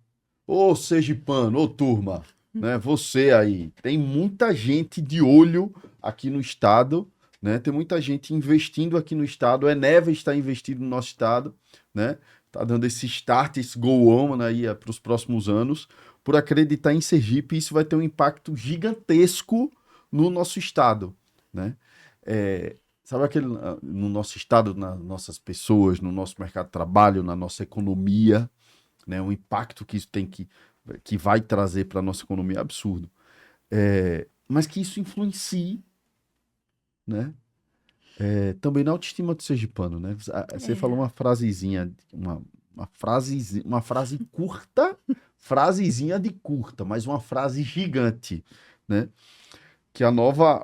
Ô sergipano, ô turma, né? Você aí, tem muita gente de olho aqui no estado né? Tem muita gente investindo aqui no estado, a Eneva está investindo no nosso estado, né? Tá dando esse start, esse go on aí para os próximos anos, por acreditar em Sergipe, isso vai ter um impacto gigantesco no nosso estado, né? Sabe aquele, no nosso estado, nas nossas pessoas, no nosso mercado de trabalho, na nossa economia, né? O impacto que isso tem que vai trazer para a nossa economia é absurdo. Mas que isso influencie, né? Também na autoestima do sergipano, né? Você falou uma frasezinha, uma frase curta, frasezinha de curta, mas uma frase gigante, né?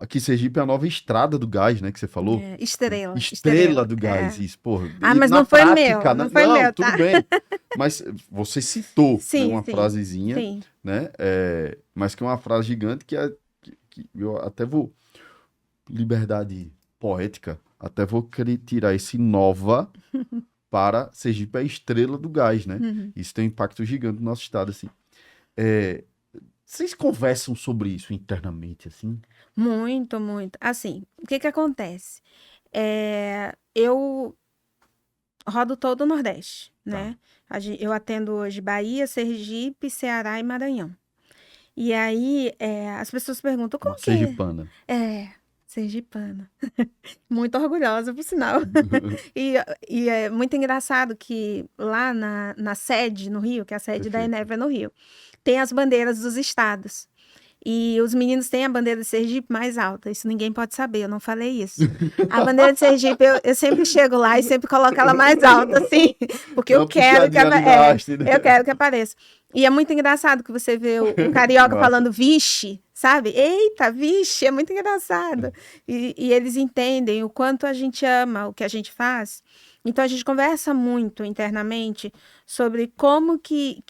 Que Sergipe é a nova estrada do gás, né? Que você falou. Estrela Do gás, isso, porra. mas na não foi prática, meu, não foi meu, tudo tá? bem. Mas você citou Sim, né, uma sim, frasezinha, sim. né? Mas que é uma frase gigante que eu até vou... Liberdade poética, até vou querer tirar esse nova para Sergipe é a estrela do gás, né? Isso tem um impacto gigante no nosso estado, assim. Vocês conversam sobre isso internamente, assim? Muito, muito. Assim, o que acontece? Eu rodo todo o Nordeste, né? Eu atendo hoje Bahia, Sergipe, Ceará e Maranhão. E aí, as pessoas perguntam, como Uma que... sergipana. Sergipana. Muito orgulhosa, por sinal. E é muito engraçado que lá na sede, no Rio, que a sede da Perfeito. Eneva é no Rio, tem as bandeiras dos estados. E os meninos têm a bandeira de Sergipe mais alta. Isso ninguém pode saber, eu não falei isso. A bandeira de Sergipe, eu sempre chego lá e sempre coloco ela mais alta, assim. Porque eu quero que eu quero que apareça. E é muito engraçado que você vê o carioca falando vixe, sabe? Eita, vixe, é muito engraçado. E eles entendem o quanto a gente ama o que a gente faz. Então, a gente conversa muito internamente sobre como que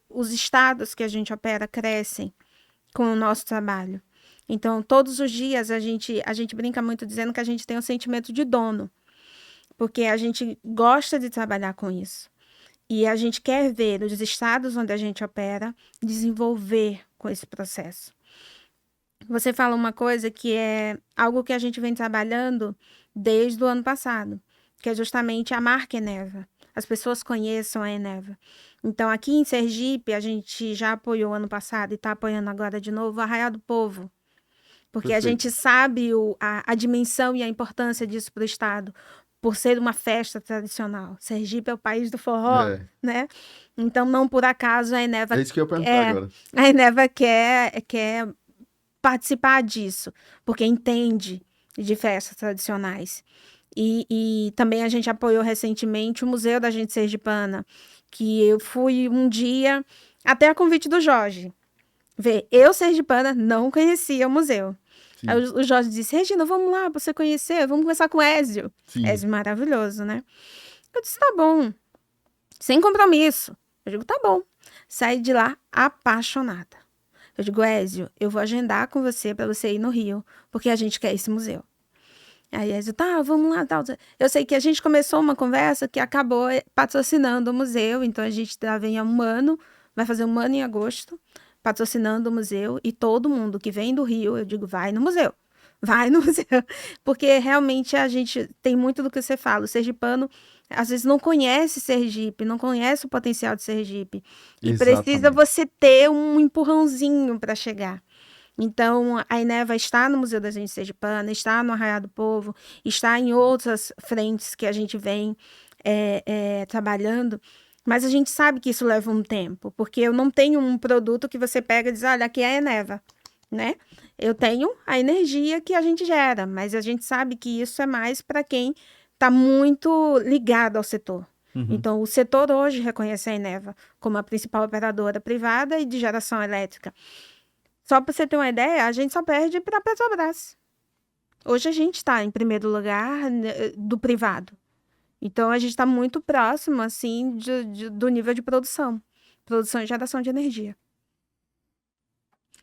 os estados que a gente opera crescem com o nosso trabalho. Então, todos os dias a gente brinca muito dizendo que a gente tem um sentimento de dono, porque a gente gosta de trabalhar com isso. E a gente quer ver os estados onde a gente opera desenvolver com esse processo. Você fala uma coisa que é algo que a gente vem trabalhando desde o ano passado, que é justamente a marca Eneva. As pessoas conheçam a Eneva. Então, aqui em Sergipe, a gente já apoiou ano passado e está apoiando agora de novo o Arraial do Povo. Porque Perfeito. a gente sabe a dimensão e a importância disso para o Estado, por ser uma festa tradicional. Sergipe é o país do forró, né? Então, não por acaso a Eneva... É isso que eu ia perguntar agora. A Eneva quer participar disso, porque entende de festas tradicionais. E também a gente apoiou recentemente o Museu da Gente Sergipana, que eu fui um dia, até a convite do Jorge. Eu, sergipana, não conhecia o museu. Aí o Jorge disse, Regina, vamos lá para você conhecer, vamos conversar com o Ézio. Sim. Ézio maravilhoso, né? Eu disse, tá bom, sem compromisso. Eu digo, tá bom. Saí de lá apaixonada. Eu digo, Ézio, eu vou agendar com você para você ir no Rio, porque a gente quer esse museu. Aí Ézio, tá, vamos lá, tal. Eu sei que a gente começou uma conversa que acabou patrocinando o museu, então a gente estava em um ano, vai fazer um ano em agosto, patrocinando o museu, e todo mundo que vem do Rio, eu digo, vai no museu, porque realmente a gente tem muito do que você fala, o sergipano às vezes não conhece Sergipe, não conhece o potencial de Sergipe, e precisa você ter um empurrãozinho para chegar. Então, a Eneva está no Museu da Gente Sergipana, está no Arraial do Povo, está em outras frentes que a gente vem trabalhando, mas a gente sabe que isso leva um tempo, porque eu não tenho um produto que você pega e diz, olha, aqui é a Eneva, né? Eu tenho a energia que a gente gera, mas a gente sabe que isso é mais para quem está muito ligado ao setor. Então, o setor hoje reconhece a Eneva como a principal operadora privada e de geração elétrica. Só para você ter uma ideia, a gente só perde para a Petrobras. Hoje a gente está em primeiro lugar do privado. Então, a gente está muito próximo, assim, do nível de produção e geração de energia.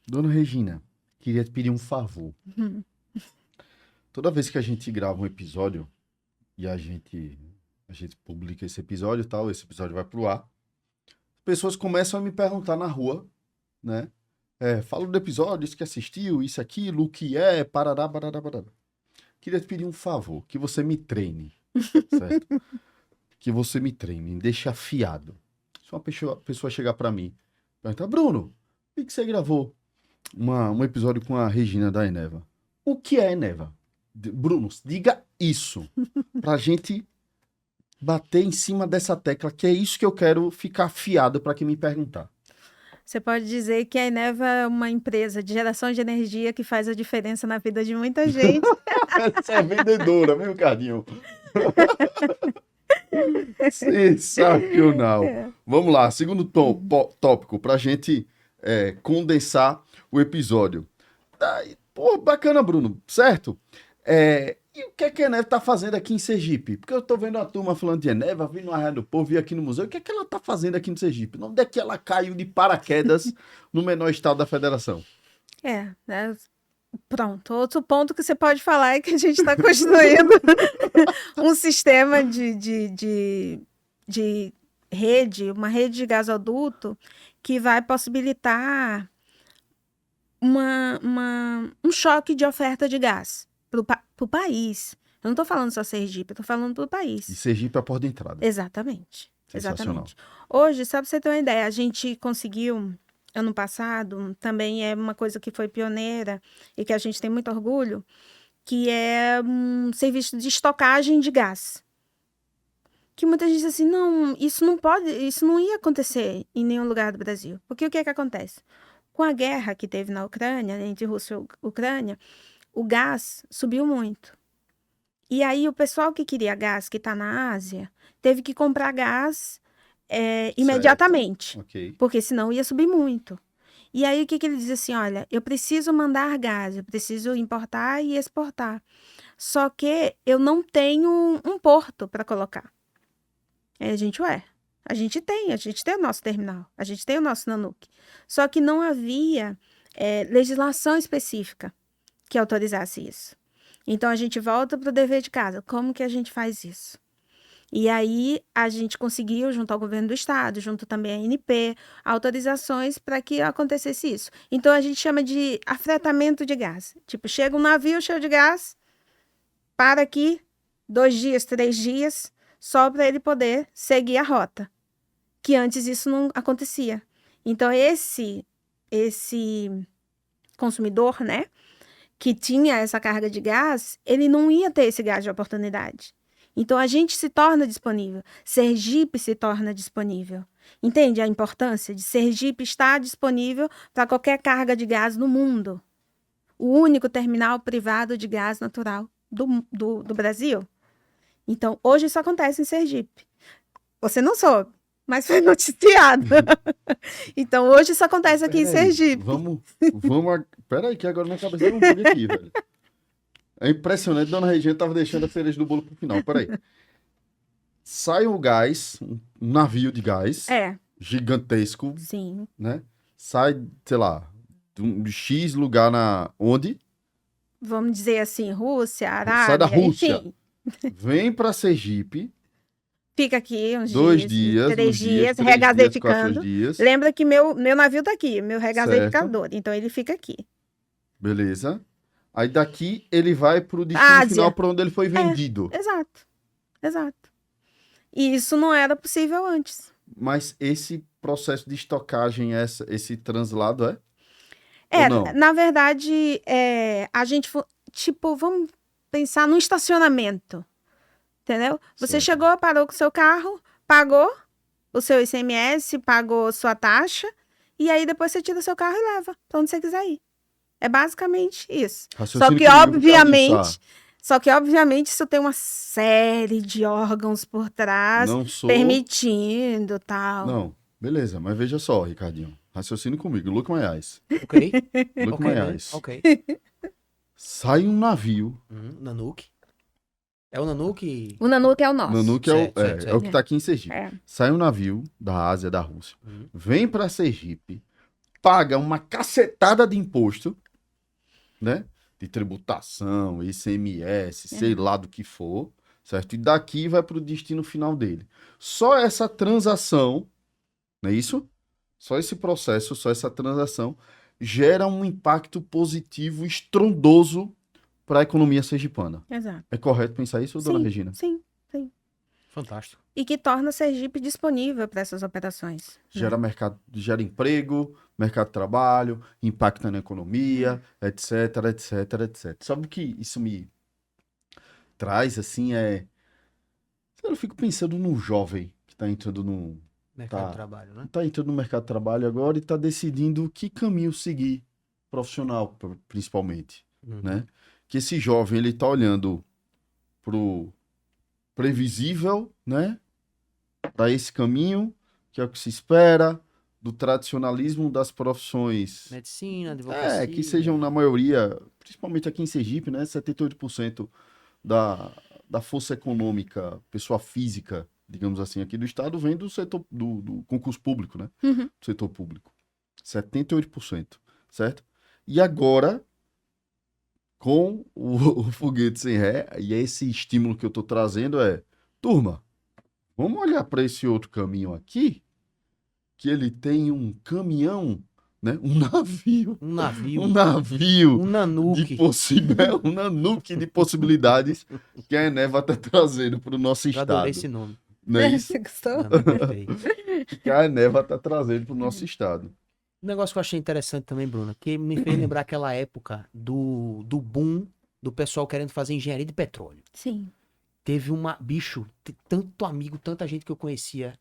Dona Regina, queria te pedir um favor. Toda vez que a gente grava um episódio e a gente publica esse episódio e tal, esse episódio vai pro ar, as pessoas começam a me perguntar na rua, né? Fala do episódio, isso que assistiu, isso, aquilo, o que é, parará, parará, parará. queria te pedir um favor, que você me treine, certo? Que você me treine, me deixe afiado. Se uma pessoa chegar pra mim e perguntar, Bruno, por que você gravou um episódio com a Regina da Eneva? O que é Eneva? Bruno, diga isso, pra gente bater em cima dessa tecla, que é isso que eu quero ficar afiado pra quem me perguntar. Você pode dizer que a Eneva é uma empresa de geração de energia que faz a diferença na vida de muita gente. Você é vendedora, meu Cardinho. Sensacional. Vamos lá, segundo tópico, pra gente condensar o episódio. Pô, bacana, Bruno, certo? E o que é que a Eneva tá fazendo aqui em Sergipe? Porque eu tô vendo a turma falando de Eneva, vi no Arraia do Povo, vi aqui no museu. O que é que ela tá fazendo aqui no Sergipe? Onde é que ela caiu de paraquedas no menor estado da federação? Né? Pronto, outro ponto que você pode falar é que a gente está construindo um sistema de rede, uma rede de gasoduto que vai possibilitar um choque de oferta de gás para o país. Eu não estou falando só Sergipe, eu estou falando para o país. E Sergipe é a porta de entrada. Exatamente. Sensacional. Exatamente. Hoje, só para você ter uma ideia, a gente conseguiu, ano passado, também é uma coisa que foi pioneira e que a gente tem muito orgulho, que é um serviço de estocagem de gás. Que muita gente diz assim, não, isso não pode, isso não ia acontecer em nenhum lugar do Brasil. Porque o que é que acontece? Com a guerra que teve na Ucrânia, entre Rússia e Ucrânia, o gás subiu muito. E aí o pessoal que queria gás, que está na Ásia, teve que comprar gás imediatamente. Okay. Porque senão ia subir muito. E aí o que ele diz assim, olha, eu preciso mandar gás, eu preciso importar e exportar. Só que eu não tenho um porto para colocar. Aí a gente tem o nosso terminal, a gente tem o nosso Nanook. Só que não havia legislação específica que autorizasse isso. Então, a gente volta para o dever de casa. Como que a gente faz isso? E aí, a gente conseguiu, junto ao governo do estado, junto também à ANP, autorizações para que acontecesse isso. Então, a gente chama de afretamento de gás. Tipo, chega um navio cheio de gás, para aqui, 2 dias, 3 dias, só para ele poder seguir a rota. Que antes isso não acontecia. Então, esse consumidor, né, que tinha essa carga de gás, ele não ia ter esse gás de oportunidade. Então, a gente se torna disponível. Sergipe se torna disponível. Entende a importância de Sergipe estar disponível para qualquer carga de gás no mundo? O único terminal privado de gás natural do Brasil. Então, hoje isso acontece em Sergipe. Você não soube, mas foi noticiado. Então, hoje isso acontece aqui em Sergipe. Vamos. Peraí, que agora minha cabeça não foi aqui, velho. É impressionante, Dona Regina tava deixando a cereja do bolo pro final. Peraí. Sai o gás, um navio de gás. Gigantesco. Sim. Né? Sai, sei lá, de X lugar onde? Vamos dizer assim, Rússia, Arábia. Sai da Rússia. Enfim. Vem pra Sergipe. Fica aqui uns 2 dias, 3 dias, regasificando. 4 dias. Lembra que meu navio tá aqui, meu regasificador. Então, ele fica aqui. Beleza. Aí daqui ele vai pro destino final para onde ele foi vendido. Exato. E isso não era possível antes. Mas esse processo de estocagem, esse translado Na verdade, a gente, tipo, vamos pensar num estacionamento. Entendeu? Você chegou, parou com o seu carro, pagou o seu ICMS, pagou sua taxa, e aí depois você tira o seu carro e leva para onde você quiser ir. É basicamente isso. Só que, obviamente, isso tem uma série de órgãos por trás, permitindo tal. Não, beleza, mas veja só, Ricardinho. Raciocine comigo, look my eyes. Ok. Look my eyes. Ok. Sai um navio. Nanook. É o Nanook? O Nanook é o nosso. Nanook é o que tá aqui em Sergipe. Sai um navio da Ásia, da Rússia, vem pra Sergipe, paga uma cacetada de imposto, né? De tributação, ICMS, sei lá do que for, certo? E daqui vai pro destino final dele. Só essa transação, não é isso? Só esse processo, só essa transação gera um impacto positivo estrondoso para a economia sergipana. Exato. É correto pensar isso, dona Regina? Sim. Fantástico. E que torna Sergipe disponível para essas operações. Gera mercado, gera emprego, mercado de trabalho, impacta na economia, etc, etc, etc. Sabe o que isso me traz, assim, eu fico pensando num jovem que está entrando Mercado Tá. de trabalho, né? tá entrando no mercado de trabalho agora e está decidindo que caminho seguir, profissional, principalmente, Uhum. né? Que esse jovem, ele tá olhando pro previsível, né? Para esse caminho, que é o que se espera, do tradicionalismo das profissões. Medicina, advocacia. Que sejam, na maioria, principalmente aqui em Sergipe, né? 78% da força econômica, pessoa física, digamos assim, aqui do estado, vem do setor do concurso público, né? Uhum. Do setor público. 78%, certo? E agora, com o foguete sem ré, e esse estímulo que eu tô trazendo turma, vamos olhar para esse outro caminho aqui, que ele tem um caminhão, né? Um navio. Um navio. Um navio Um nanuque. um nanuque de possibilidades que a Eneva está trazendo para o nosso Eu estado. adorei esse nome. Não é isso? Você gostou? Nome perfeito. Que a Eneva está trazendo para o nosso estado. Um negócio que eu achei interessante também, Bruna, que me fez lembrar aquela época do boom do pessoal querendo fazer engenharia de petróleo. Sim. Teve tanto amigo, tanta gente que eu conhecia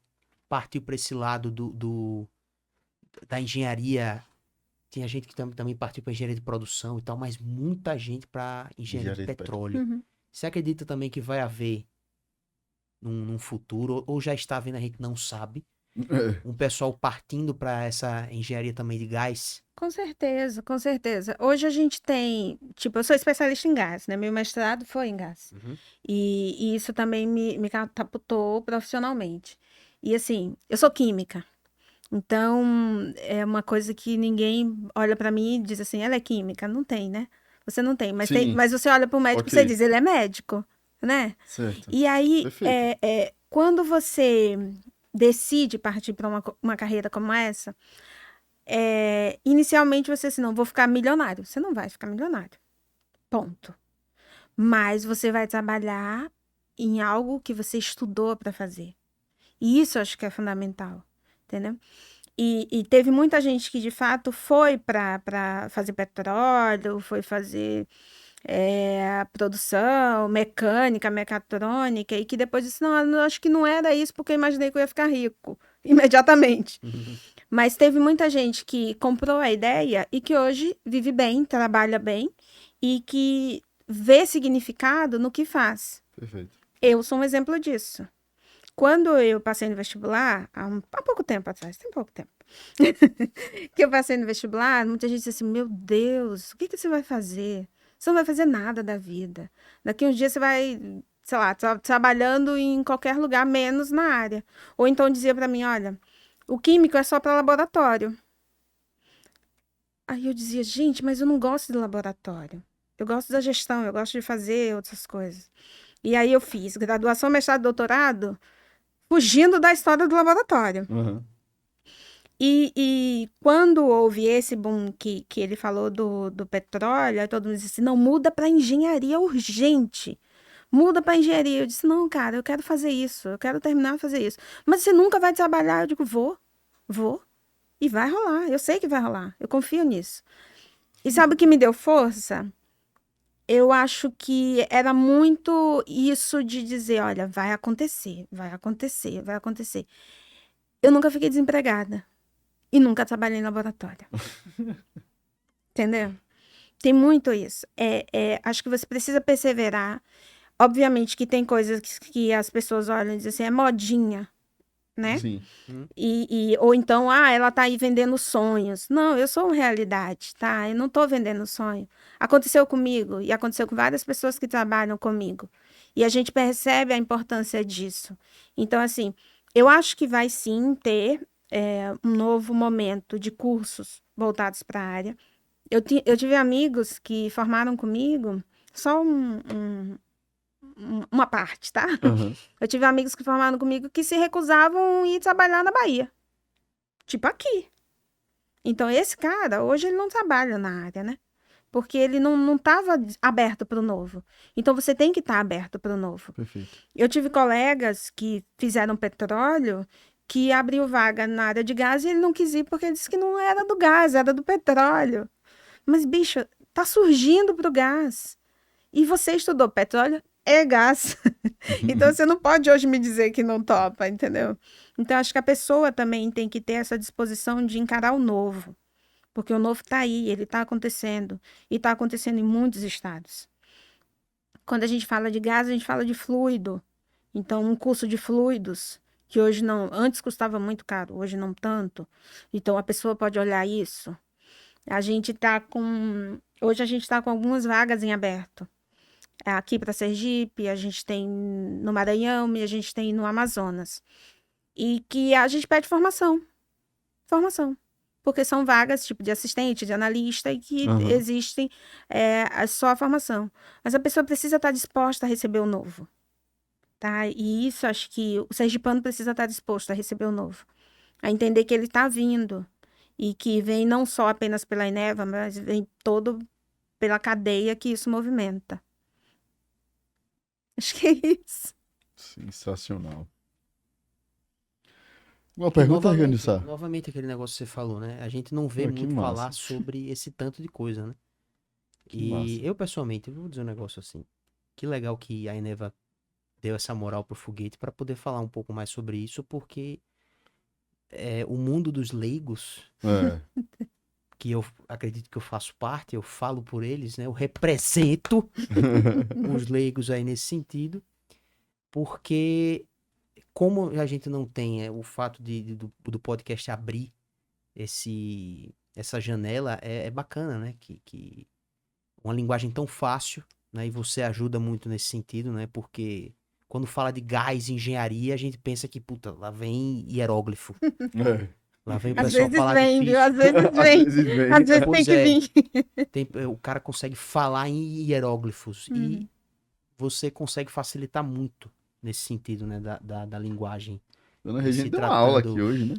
partiu para esse lado da engenharia. Tinha gente que também partiu para engenharia de produção e tal, mas muita gente para engenharia de petróleo. Uhum. Você acredita também que vai haver num futuro, ou já está havendo, a gente não sabe, um pessoal partindo para essa engenharia também de gás? Com certeza, com certeza. Hoje a gente tem, tipo, eu sou especialista em gás, né? Meu mestrado foi em gás. Uhum. E isso também me catapultou profissionalmente. E assim, eu sou química. Então, é uma coisa que ninguém olha pra mim e diz assim, ela é química. Não tem, né? Você não tem. Mas, Sim. mas você olha pro médico e Ok. você diz, ele é médico, né? Certo. E aí, Perfeito. quando você decide partir para uma carreira como essa, inicialmente você assim, não, vou ficar milionário. Você não vai ficar milionário. Ponto. Mas você vai trabalhar em algo que você estudou para fazer. E isso eu acho que é fundamental, entendeu? E teve muita gente que, de fato, foi para fazer petróleo, foi fazer produção, mecânica, mecatrônica, e que depois disse, não, eu acho que não era isso, porque eu imaginei que eu ia ficar rico, imediatamente. Mas teve muita gente que comprou a ideia e que hoje vive bem, trabalha bem, e que vê significado no que faz. Perfeito. Eu sou um exemplo disso. Quando eu passei no vestibular, há pouco tempo atrás, tem pouco tempo, que eu passei no vestibular, muita gente disse assim, meu Deus, o que você vai fazer? Você não vai fazer nada da vida. Daqui uns dias você vai, sei lá, trabalhando em qualquer lugar, menos na área. Ou então dizia para mim, olha, o químico é só para laboratório. Aí eu dizia, gente, mas eu não gosto de laboratório. Eu gosto da gestão, eu gosto de fazer outras coisas. E aí eu fiz graduação, mestrado, doutorado, fugindo da história do laboratório. Uhum. E quando houve esse boom que ele falou do petróleo, aí todo mundo disse assim, não, muda para engenharia urgente. Muda para engenharia. Eu disse, não, cara, eu quero fazer isso, eu quero terminar de fazer isso. Mas você nunca vai trabalhar? Eu digo, vou. E vai rolar, eu sei que vai rolar, eu confio nisso. E sabe o que me deu força? Eu acho que era muito isso de dizer, olha, vai acontecer, vai acontecer, vai acontecer. Eu nunca fiquei desempregada. E nunca trabalhei em laboratório. Entendeu? Tem muito isso. Acho que você precisa perseverar. Obviamente que tem coisas que as pessoas olham e dizem assim, é modinha, né? Sim. Ou então, ela tá aí vendendo sonhos. Não, eu sou uma realidade, tá? Eu não tô vendendo sonho. Aconteceu comigo e aconteceu com várias pessoas que trabalham comigo. E a gente percebe a importância disso. Então, assim, eu acho que vai sim ter um novo momento de cursos voltados para a área. Eu tive amigos que formaram comigo, só uma parte, tá? Uhum. Eu tive amigos que formaram comigo que se recusavam a ir trabalhar na Bahia. Tipo aqui. Então, esse cara, hoje ele não trabalha na área, né? porque ele não estava aberto para o novo. Então, você tem que estar aberto para o novo. Perfeito. Eu tive colegas que fizeram petróleo, que abriu vaga na área de gás e ele não quis ir porque ele disse que não era do gás, era do petróleo. Mas, bicho, tá surgindo pro gás. E você estudou petróleo? É gás. Então, você não pode hoje me dizer que não topa, entendeu? Então, acho que a pessoa também tem que ter essa disposição de encarar o novo. Porque o novo tá aí, ele tá acontecendo. E tá acontecendo em muitos estados. Quando a gente fala de gás, a gente fala de fluido. Então, um curso de fluidos, que hoje não, antes custava muito caro, hoje não tanto. Então, a pessoa pode olhar isso. Hoje a gente está com algumas vagas em aberto. Aqui para Sergipe, a gente tem no Maranhão e a gente tem no Amazonas. E que a gente pede formação. Formação. Porque são vagas tipo de assistente, de analista, e que existem só a formação. Mas a pessoa precisa estar disposta a receber o novo. Tá? E isso, acho que o sergipano precisa estar disposto a receber o novo. A entender que ele está vindo. E que vem não só apenas pela Eneva, mas vem todo pela cadeia que isso movimenta. Acho que é isso. Sensacional. Uma pergunta, Organizar? Novamente aquele negócio que você falou, né? A gente não vê Pô, que muito massa. falar sobre esse tanto de coisa, né? Que massa. E eu, pessoalmente, eu vou dizer um negócio assim. Que legal que a Eneva deu essa moral pro Foguete para poder falar um pouco mais sobre isso, porque o mundo dos leigos, que eu acredito que eu faço parte, eu falo por eles, né? Eu represento os leigos aí nesse sentido, porque como a gente não tem o fato do podcast abrir essa janela, é bacana, né? Que uma linguagem tão fácil, né? E você ajuda muito nesse sentido, né? Porque quando fala de gás e engenharia, a gente pensa que, puta, lá vem hieróglifo. Lá vem o Às pessoal vezes falar vem, viu? difícil. Às vezes vem. Às vezes vem. Às vezes Pois tem que vir. O cara consegue falar em hieróglifos e você consegue facilitar muito nesse sentido, né, da linguagem. Dona Se Regina deu uma aula tratando aqui hoje, né?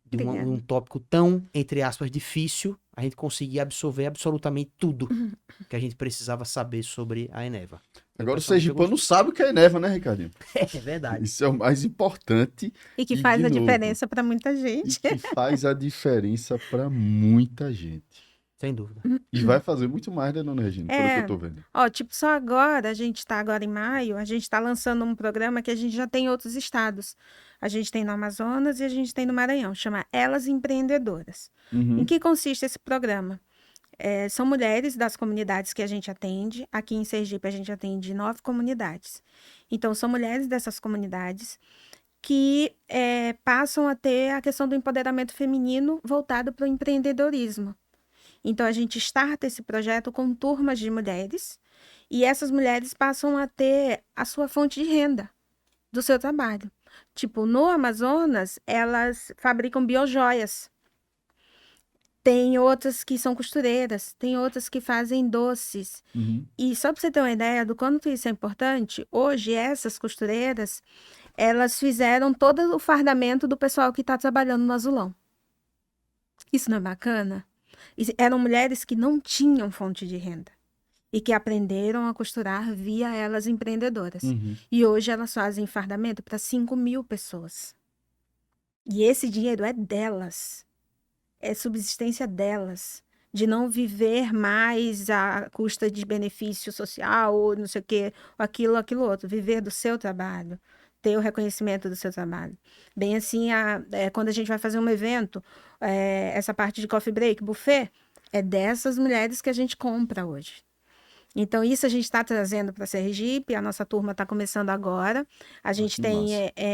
De Obrigada. um tópico tão, entre aspas, difícil, a gente conseguir absorver absolutamente tudo que a gente precisava saber sobre a Eneva. Agora o pessoal sergipano sabe o que é Eneva, né, Ricardinho? É verdade. Isso é o mais importante. E que E, faz de a novo, diferença para muita E gente. que faz a diferença para muita gente. Sem dúvida. E vai fazer muito mais, né, Dona Regina? Pelo que eu tô vendo. Ó, tipo, só agora, a gente está agora em maio, a gente está lançando um programa que a gente já tem em outros estados. A gente tem no Amazonas e a gente tem no Maranhão, chama Elas Empreendedoras. Em que consiste esse programa? São mulheres das comunidades que a gente atende. Aqui em Sergipe, a gente atende 9 comunidades. Então, são mulheres dessas comunidades que passam a ter a questão do empoderamento feminino voltado para o empreendedorismo. Então, a gente starta esse projeto com turmas de mulheres e essas mulheres passam a ter a sua fonte de renda do seu trabalho. Tipo, no Amazonas, elas fabricam biojoias. Tem outras que são costureiras, tem outras que fazem doces. E só para você ter uma ideia do quanto isso é importante, hoje essas costureiras, elas fizeram todo o fardamento do pessoal que está trabalhando no Azulão. Isso não é bacana? Eram mulheres que não tinham fonte de renda e que aprenderam a costurar via elas empreendedoras. E hoje elas fazem fardamento para 5.000 pessoas. E esse dinheiro é delas. É subsistência delas. De não viver mais à custa de benefício social ou não sei o quê, aquilo outro. Viver do seu trabalho. Ter o reconhecimento do seu trabalho. Bem assim, quando a gente vai fazer um evento, essa parte de coffee break, buffet, é dessas mulheres que a gente compra hoje. Então, isso a gente está trazendo para Sergipe, a nossa turma está começando agora. A gente tem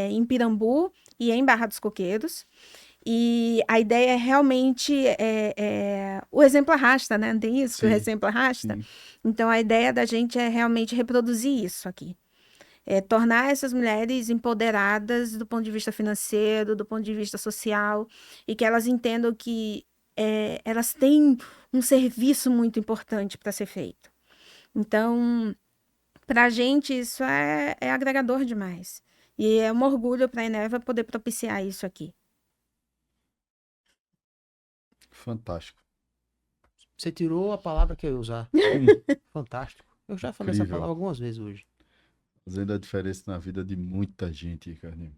em Pirambu e em Barra dos Coqueiros. E a ideia é realmente o exemplo arrasta, né? Não tem isso? Que o exemplo arrasta? Sim. Então, a ideia da gente é realmente reproduzir isso aqui. Tornar essas mulheres empoderadas do ponto de vista financeiro, do ponto de vista social, e que elas entendam que elas têm um serviço muito importante para ser feito. Então, para a gente, isso é agregador demais. E é um orgulho para a Eneva poder propiciar isso aqui. Fantástico. Você tirou a palavra que eu ia usar. Fantástico. Eu já falei essa Incrível. palavra algumas vezes hoje. Fazendo a diferença na vida de muita gente, Ricardinho.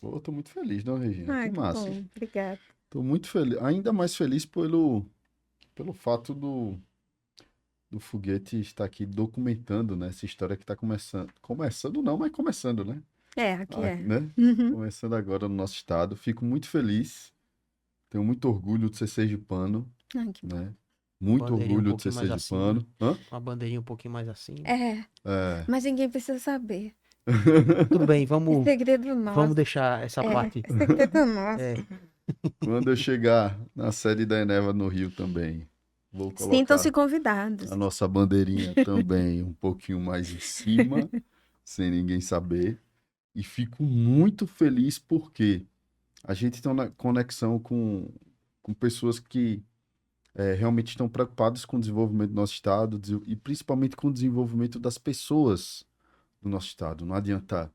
Pô, eu tô muito feliz, não, Regina? Ai, Que que massa. bom. Obrigada. Tô muito feliz, ainda mais feliz pelo fato do foguete estar aqui documentando, né, essa história que tá começando. Começando não, mas começando, né? Aqui Ah, é. né? Uhum. Começando agora no nosso estado. Fico muito feliz. Tenho muito orgulho de ser sergipano, Ai, que bom. né? Muito bandeirinha um orgulho de ser pouquinho mais assim, sergipano. Hã? Uma bandeirinha um pouquinho mais assim. É. Mas ninguém precisa saber. Tudo bem, É vamos segredo nosso. deixar essa parte. É segredo nosso. É, Quando eu chegar na sede da Eneva no Rio também, vou Sintam-se colocar convidados. a nossa bandeirinha também um pouquinho mais em cima, sem ninguém saber. E fico muito feliz porque a gente tem uma conexão com pessoas que realmente estão preocupadas com o desenvolvimento do nosso estado e principalmente com o desenvolvimento das pessoas do nosso estado. Não adianta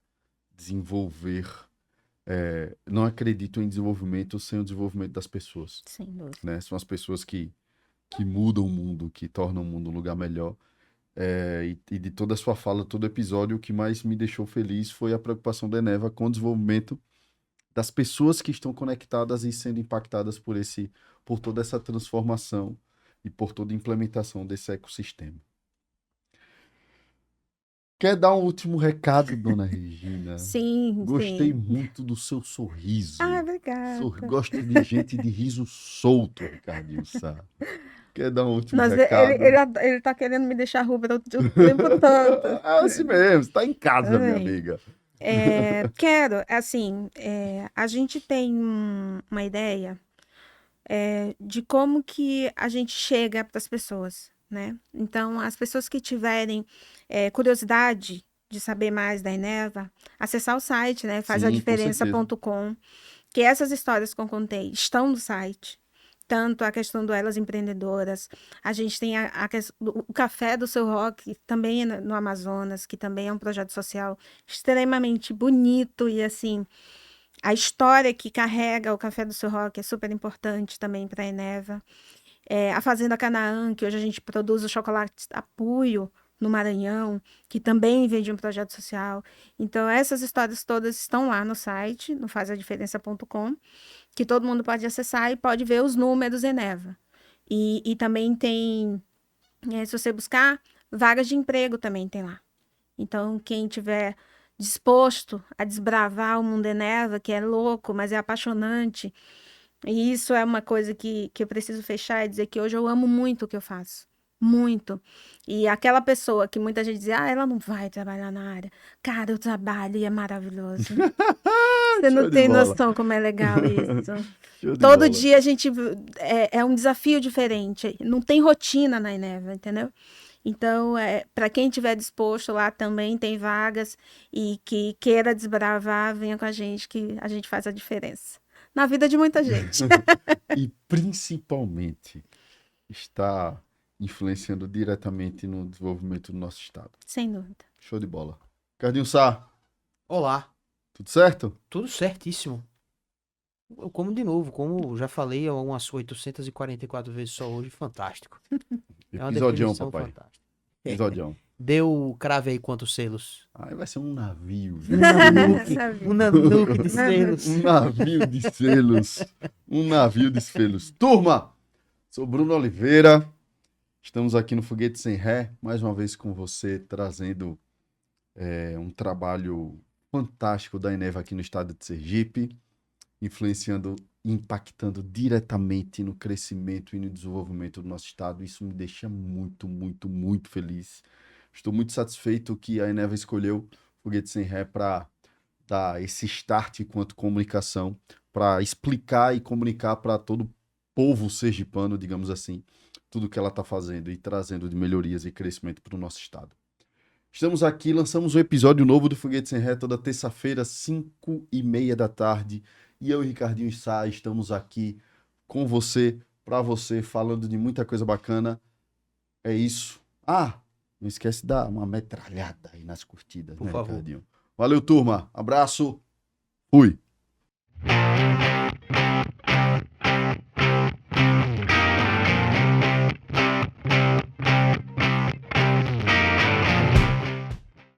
desenvolver, não acredito em desenvolvimento sem o desenvolvimento das pessoas, Sem dúvida. né? São as pessoas que mudam o mundo, que tornam o mundo um lugar melhor. E de toda a sua fala, todo episódio, o que mais me deixou feliz foi a preocupação da Eneva com o desenvolvimento das pessoas que estão conectadas e sendo impactadas por toda essa transformação e por toda a implementação desse ecossistema. Quer dar um último recado, dona Regina? Sim, Gostei sim. muito do seu sorriso. Obrigada. Gosto de gente de riso solto, Ricardinho Sá. Quer dar um último Mas recado? ele tá querendo me deixar rubra o tempo todo. É assim mesmo, você tá em casa, minha Amém. amiga. Quero, assim, a gente tem uma ideia de como que a gente chega para as pessoas, né? Então, as pessoas que tiverem curiosidade de saber mais da Eneva, acessar o site, né? Sim, com certeza. Fazadiferença.com, que essas histórias que eu contei estão no site. Tanto a questão do Elas Empreendedoras, a gente tem o Café do Seu Rock, também no Amazonas, que também é um projeto social extremamente bonito e, assim, a história que carrega o Café do Seu Rock é super importante também para a Eneva. A Fazenda Canaã, que hoje a gente produz o chocolate Apuio no Maranhão, que também vem de um projeto social. Então, essas histórias todas estão lá no site, no fazadiferença.com, que todo mundo pode acessar e pode ver os números Eneva. E também tem, se você buscar, vagas de emprego também tem lá. Então, quem tiver disposto a desbravar o mundo Eneva, que é louco, mas é apaixonante, e isso é uma coisa que eu preciso fechar e dizer que hoje eu amo muito o que eu faço. Muito. E aquela pessoa que muita gente dizia, ela não vai trabalhar na área. Cara, eu trabalho e é maravilhoso. Você não Show de tem bola. noção como é legal isso. Show de Todo bola. dia a gente é um desafio diferente. Não tem rotina na Eneva, entendeu? Então, para quem estiver disposto, lá também tem vagas e que queira desbravar, venha com a gente que a gente faz a diferença na vida de muita gente. E principalmente está influenciando diretamente no desenvolvimento do nosso estado. Sem dúvida. Show de bola. Ricardinho Sá, olá, tudo certo? tudo certíssimo. Eu como de novo, como já falei umas 844 vezes só hoje, fantástico. É uma Episodião, definição papai. fantástica. Episodião. Deu, crave aí quantos selos? Aí vai ser um navio. Um nanuque de selos. Um navio de selos. Um navio de selos. Turma, sou Bruno Oliveira. Estamos aqui no Foguete Sem Ré, mais uma vez com você, trazendo um trabalho fantástico da Eneva aqui no estado de Sergipe, influenciando e impactando diretamente no crescimento e no desenvolvimento do nosso estado. Isso me deixa muito, muito, muito feliz. Estou muito satisfeito que a Eneva escolheu Foguete Sem Ré para dar esse start enquanto comunicação, para explicar e comunicar para todo o povo sergipano, digamos assim, tudo que ela está fazendo e trazendo de melhorias e crescimento para o nosso estado. Estamos aqui, lançamos um episódio novo do Foguete Sem Ré toda terça-feira, 5h30 da tarde. E eu e Ricardinho Sá estamos aqui com você, para você, falando de muita coisa bacana. É isso. Não esquece de dar uma metralhada aí nas curtidas, Por né, favor. Ricardinho? Valeu, turma. Abraço. Fui.